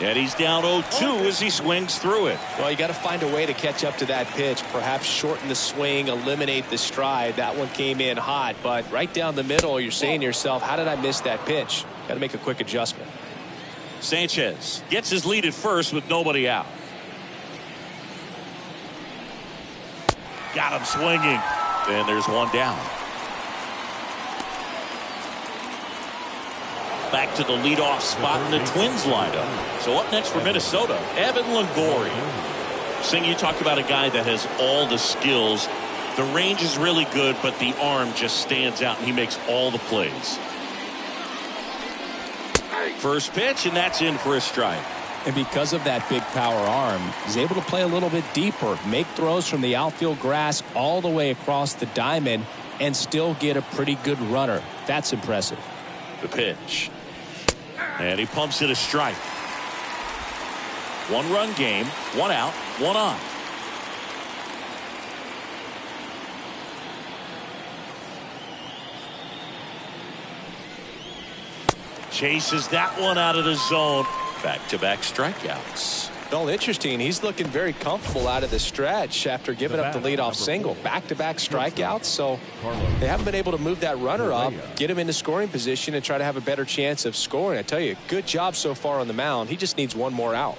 And he's down 0-2 as he swings through it. Well, you got to find a way to catch up to that pitch. Perhaps shorten the swing, eliminate the stride. That one came in hot, but right down the middle, you're saying to yourself, how did I miss that pitch? Got to make a quick adjustment. Sanchez gets his lead at first with nobody out. Got him swinging. And there's one down. Back to the leadoff spot in the Twins lineup. So up next for Minnesota, Evan Longoria. Sing, you talked about a guy that has all the skills. The range is really good, but the arm just stands out, and he makes all the plays. First pitch, and that's in for a strike. And because of that big power arm, he's able to play a little bit deeper, make throws from the outfield grass all the way across the diamond, and still get a pretty good runner. That's impressive. The pitch. And he pumps it a strike. 1-run game, 1 out, 1 on. Chases that one out of the zone. Back-to-back strikeouts. Well, interesting. He's looking very comfortable out of the stretch after giving up the leadoff single. Back-to-back strikeouts. So they haven't been able to move that runner up, get him into scoring position, and try to have a better chance of scoring. I tell you, good job so far on the mound. He just needs one more out.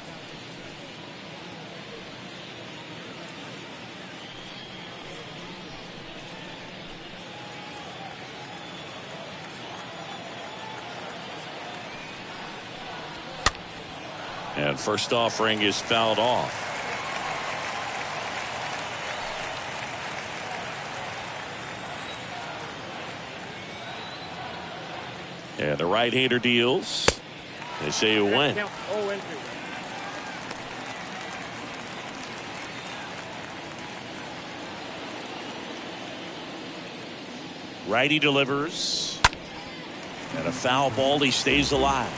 And first offering is fouled off. And the right-hander deals. They say it went. Righty delivers. And a foul ball. He stays alive.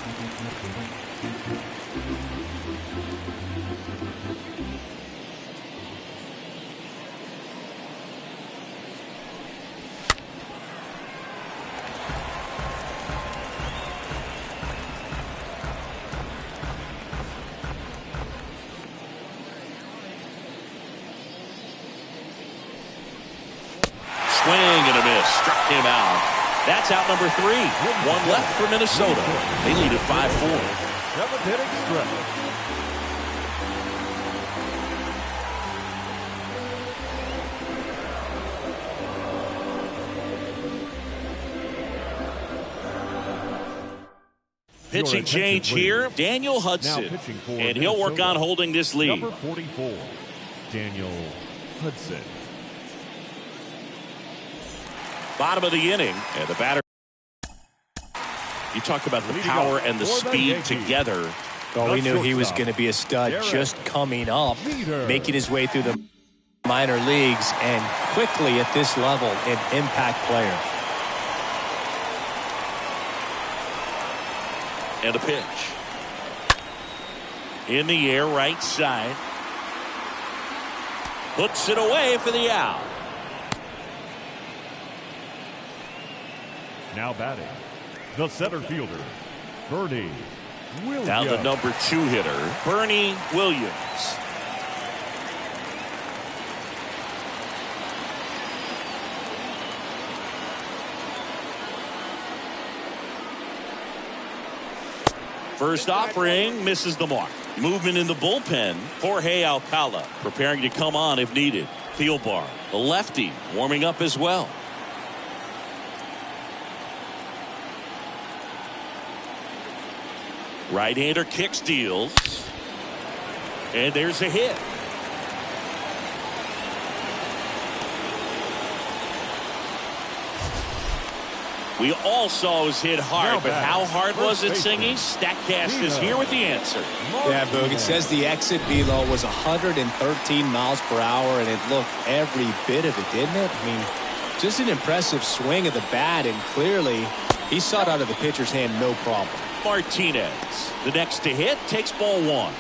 Swing and a miss. Struck him out. That's out number 3. 1 left for Minnesota. They lead at 5-4. 7th inning stretch. Pitching change here. Daniel Hudson. And he'll work on holding this lead. Number 44, Daniel Hudson. Bottom of the inning, and the batter. You talk about the power and the speed together. Well, we knew he was going to be a stud just coming up, making his way through the minor leagues, and quickly at this level, an impact player. And a pitch. In the air, right side. Puts it away for the out. Now batting, the center fielder, Bernie Williams. Now the number 2 hitter, Bernie Williams. First offering misses the mark. Movement in the bullpen. Jorge Alcala preparing to come on if needed. Thielbar, the lefty, warming up as well. Right-hander kicks, deals. And there's a hit. We all saw it was hit hard, but how hard was it, Singy? StatCast is here with the answer. Yeah, Boog, it says the exit velo was 113 miles per hour, and it looked every bit of it, didn't it? I mean, just an impressive swing of the bat, and clearly he saw it out of the pitcher's hand no problem. Martinez, the next to hit, takes ball 1.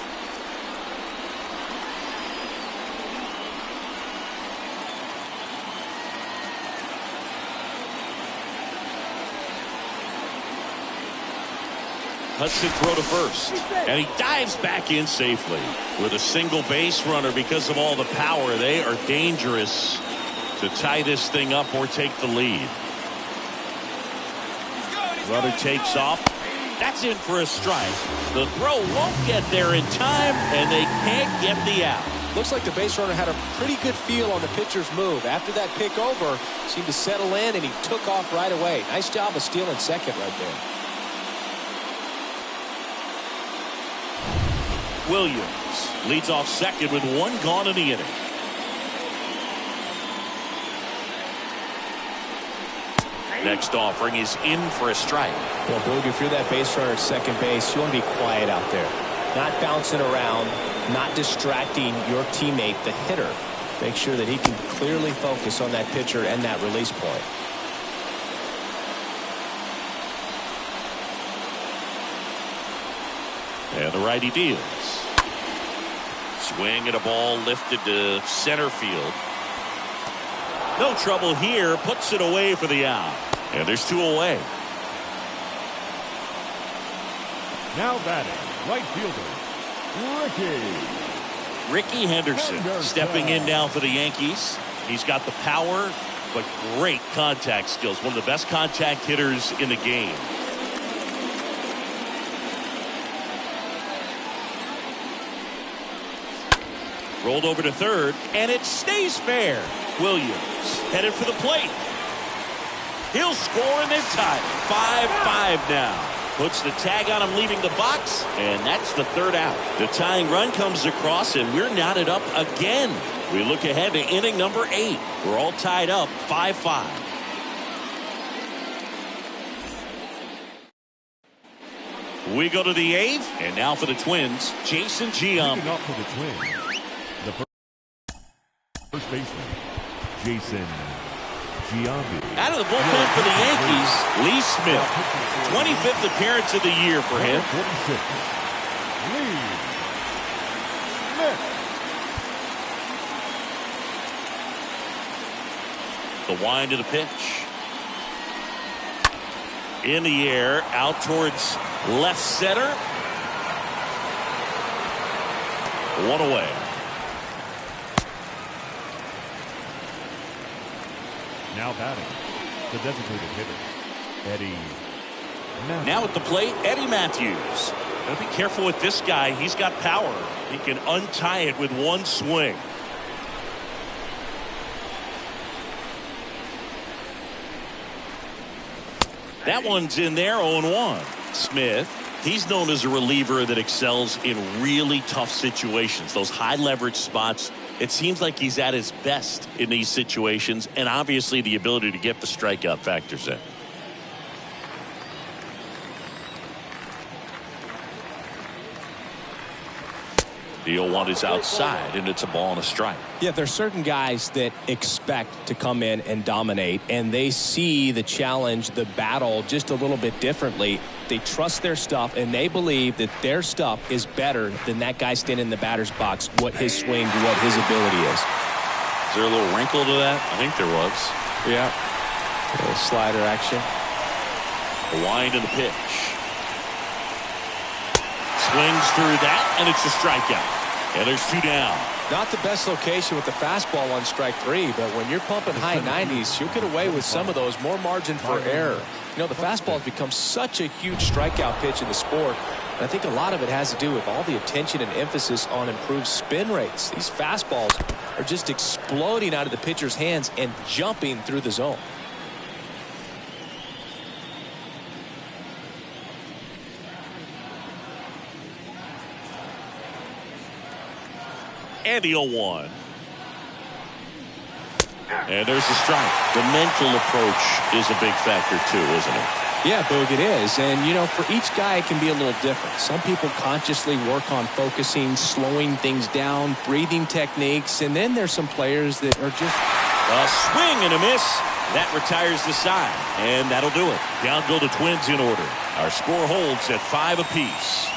Hudson throw to first, and he dives back in safely with a single base runner. Because of all the power, they are dangerous to tie this thing up or take the lead. Runner takes off. That's in for a strike. The throw won't get there in time, and they can't get the out. Looks like the base runner had a pretty good feel on the pitcher's move. After that pick over, seemed to settle in, and he took off right away. Nice job of stealing second right there. Williams leads off second with 1 gone in the inning. Next offering is in for a strike. Well, Boog, if you're that base runner at second base, you want to be quiet out there. Not bouncing around, not distracting your teammate, the hitter. Make sure that he can clearly focus on that pitcher and that release point. And the righty deals. Swing and a ball lifted to center field. No trouble here. Puts it away for the out. And there's 2 away. Now batting, right fielder, Ricky Henderson stepping in now for the Yankees. He's got the power, but great contact skills. One of the best contact hitters in the game. Rolled over to third, and it stays fair. Williams headed for the plate. He'll score, and they've tied it. 5-5 now. Puts the tag on him leaving the box, and that's the 3rd out. The tying run comes across, and we're knotted up again. We look ahead to inning number 8. We're all tied up 5-5. We go to the 8th, and now for the Twins, Jason Giambi. Up for the Twins, the first baseman, Jason Giambi. Out of the bullpen for the Yankees, Lee Smith. 25th appearance of the year for him. 46. Lee Smith. The wind of the pitch. In the air, out towards left center. 1 away. Now batting, the designated hitter, Eddie Matthews. Now at the plate, Eddie Matthews. Gotta be careful with this guy. He's got power. He can untie it with 1 swing. That one's in there, 0-1. Smith, he's known as a reliever that excels in really tough situations. Those high leverage spots. It seems like he's at his best in these situations, and obviously the ability to get the strikeout factors in. The 0-1 is outside, and it's a ball and a strike. Yeah, there's certain guys that expect to come in and dominate, and they see the challenge, the battle, just a little bit differently. They trust their stuff, and they believe that their stuff is better than that guy standing in the batter's box, what his swing, what his ability is. Is there a little wrinkle to that? I think there was. Yeah. A little slider action. The wind and the pitch. Swings through that, and it's a strikeout. And there's 2 down. Not the best location with the fastball on strike 3, but when you're pumping high 90s, you'll get away with some of those. More margin for error. You know, the fastball has become such a huge strikeout pitch in the sport. And I think a lot of it has to do with all the attention and emphasis on improved spin rates. These fastballs are just exploding out of the pitcher's hands and jumping through the zone. And the 0-1. And there's the strike. The mental approach is a big factor too, isn't it? Yeah, Boog, it is. And, you know, for each guy, it can be a little different. Some people consciously work on focusing, slowing things down, breathing techniques. And then there's some players that are just... A swing and a miss. That retires the side. And that'll do it. Down go the Twins in order. Our score holds at 5 apiece.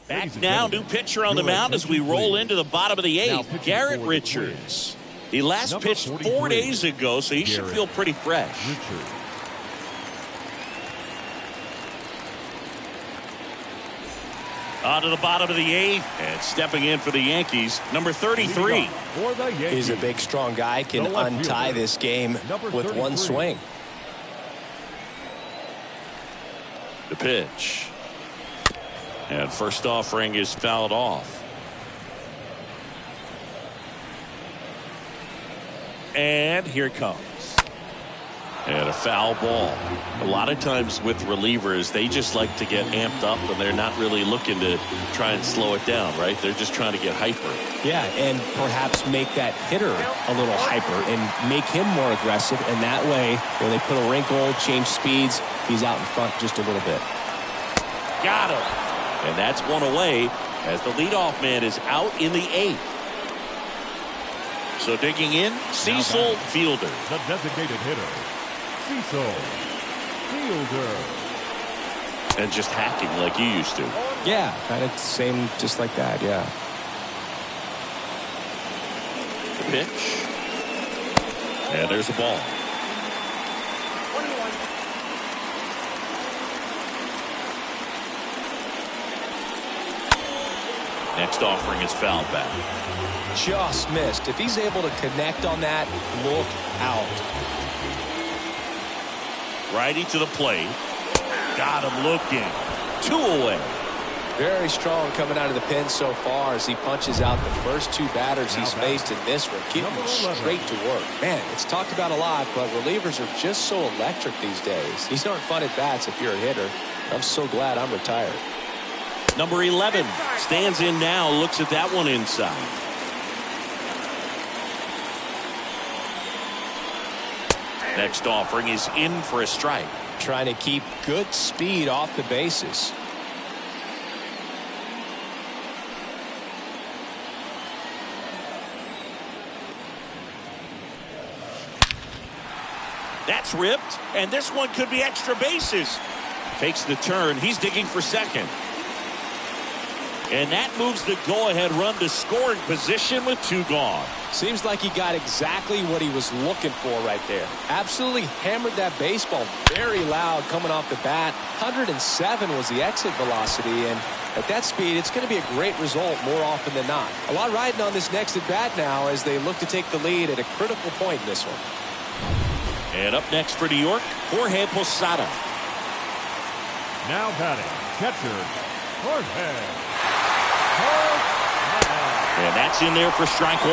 Back now, new pitcher on the mound as we roll into the bottom of the 8th. Garrett Richards. He last pitched 4 days ago, so he should feel pretty fresh. On to the bottom of the 8th, and stepping in for the Yankees, number 33. He's a big, strong guy, can untie this game with 1 swing. The pitch. And first offering is fouled off. And here it comes. And a foul ball. A lot of times with relievers, they just like to get amped up, and they're not really looking to try and slow it down, right? They're just trying to get hyper. Yeah, and perhaps make that hitter a little hyper and make him more aggressive. And that way, when they put a wrinkle, change speeds, he's out in front just a little bit. Got him. And that's 1 away as the leadoff man is out in the 8th. So digging in, Cecil Fielder. The designated hitter, Cecil Fielder. And just hacking like you used to. Yeah, kind of same, just like that, yeah. The pitch. And there's a ball. 21. Next offering is fouled back. Just missed. If he's able to connect on that, look out. Righty to the plate. Got him looking. 2 away. Very strong coming out of the pen so far as he punches out the first 2 batters he's faced in this one. Keep him straight to work. Man, it's talked about a lot, but relievers are just so electric these days. These aren't fun at bats if you're a hitter. I'm so glad I'm retired. Number 11 stands in now, looks at that one inside. Next offering is in for a strike. Trying to keep good speed off the bases. That's ripped, and this one could be extra bases. Takes the turn. He's digging for second. And that moves the go-ahead run to scoring position with 2 gone. Seems like he got exactly what he was looking for right there. Absolutely hammered that baseball very loud coming off the bat. 107 was the exit velocity, and at that speed, it's going to be a great result more often than not. A lot riding on this next at bat now as they look to take the lead at a critical point in this one. And up next for New York, Jorge Posada. Now batting, catcher, Jorge. And that's in there for strike 1.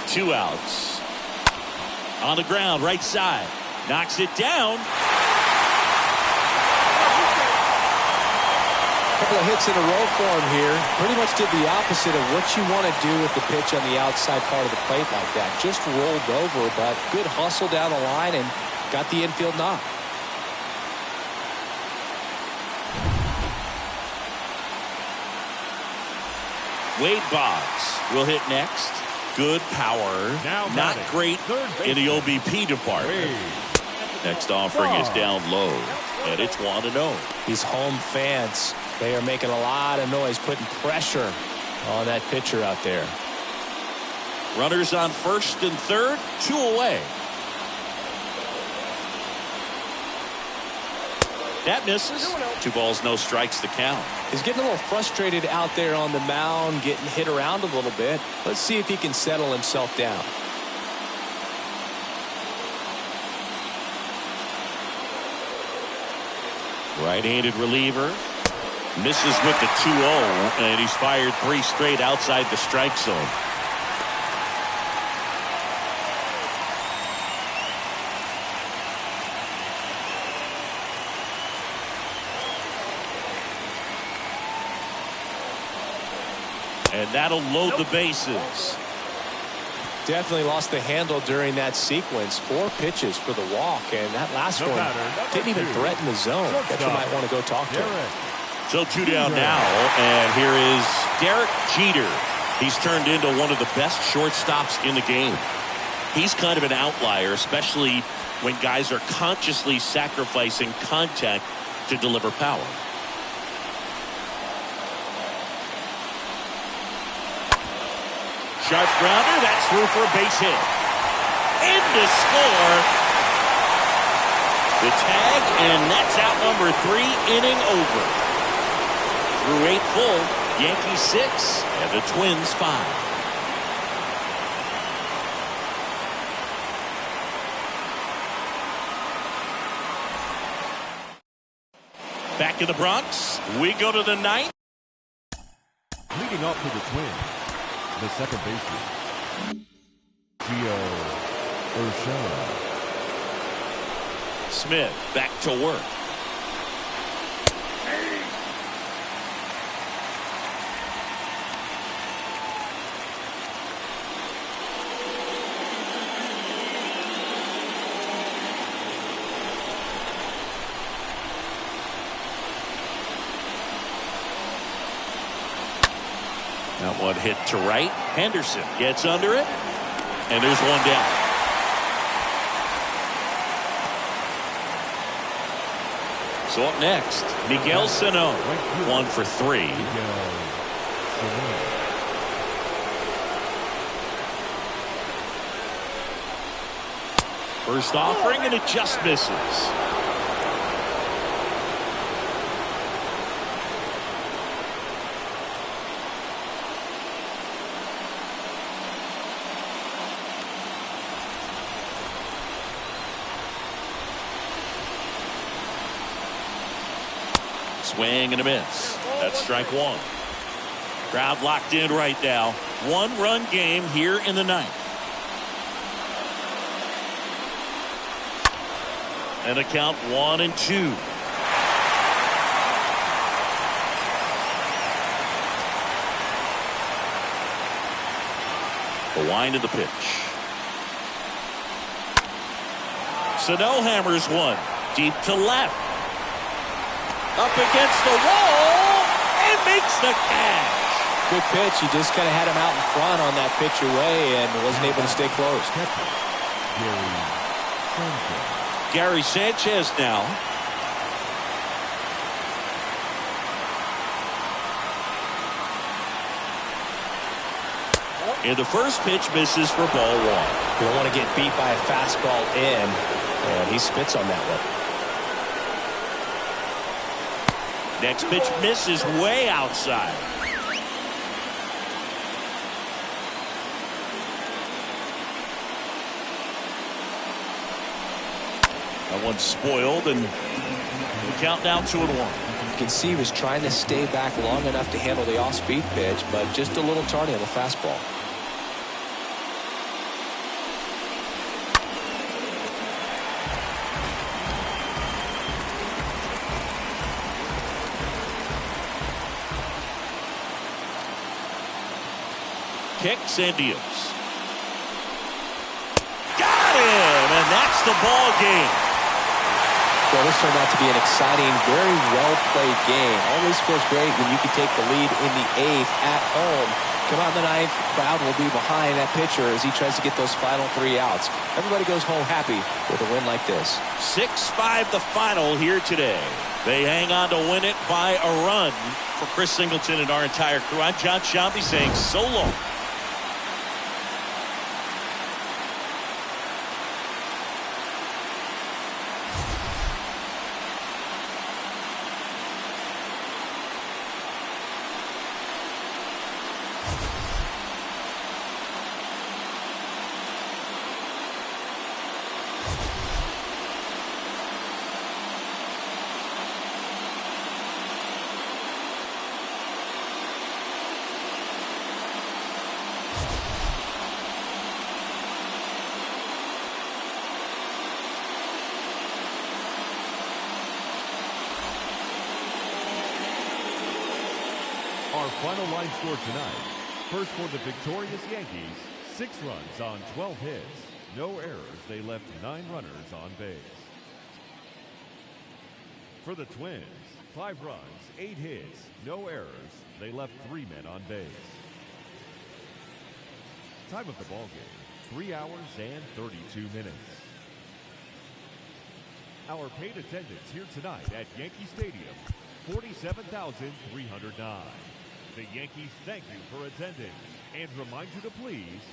Two outs. On the ground, right side. Knocks it down. Couple of hits in a row for him here. Pretty much did the opposite of what you want to do with the pitch on the outside part of the plate like that. Just rolled over, but good hustle down the line and got the infield knock. Wade Boggs will hit next. Good power. Not great in the OBP department. Next offering is down low, and it's 1-0. These home fans, they are making a lot of noise, putting pressure on that pitcher out there. Runners on first and third, 2 away. That misses. 2 balls, no strikes to count. He's getting a little frustrated out there on the mound, getting hit around a little bit. Let's see if he can settle himself down. Right-handed reliever. Misses with the 2-0, and he's fired 3 straight outside the strike zone. And that'll load the bases. Definitely lost the handle during that sequence. 4 pitches for the walk, and that last one didn't even threaten the zone. Catcher might want to go talk to him. So 2 down now, and here is Derek Jeter. He's turned into one of the best shortstops in the game. He's kind of an outlier, especially when guys are consciously sacrificing contact to deliver power. Sharp grounder, that's through for a base hit. In to score. The tag, and that's out number 3, inning over. Through 8 full, Yankees 6 and the Twins 5. Back in the Bronx, we go to the 9th. Leading off for the Twins, the second baseman, Urshela. Smith back to work. That one hit to right. Henderson gets under it. And there's one down. So up next, Miguel Sano. 1 for 3. First offering, and it just misses. Swing and a miss. That's strike one. Crowd locked in right now. 1-run game here in the ninth. And a count 1-2. The wind of the pitch. Sano hammers one. Deep to left. Up against the wall and makes the catch. Good pitch. He just kind of had him out in front on that pitch away and wasn't able to stay close. Gary Sanchez now. And the first pitch misses for ball one. You don't want to get beat by a fastball in, and he spits on that one. Next pitch misses way outside. That one's spoiled, and the count now 2-1. You can see he was trying to stay back long enough to handle the off-speed pitch, but just a little tardy on the fastball. Kicks and deals. Got him, and that's the ball game. Well, this turned out to be an exciting, very well-played game. Always feels great when you can take the lead in the 8th at home. Come out in the 9th, the crowd will be behind that pitcher as he tries to get those final 3 outs. Everybody goes home happy with a win like this. 6-5 the final here today. They hang on to win it by a run. For Chris Singleton and our entire crew, I'm John Giambi saying so long. Our final line score tonight. First for the victorious Yankees, 6 runs on 12 hits. No errors. They left 9 runners on base. For the Twins, 5 runs, 8 hits, no errors. They left 3 men on base. Time of the ball game, 3 hours and 32 minutes. Our paid attendance here tonight at Yankee Stadium, 47,309. The Yankees thank you for attending and remind you to please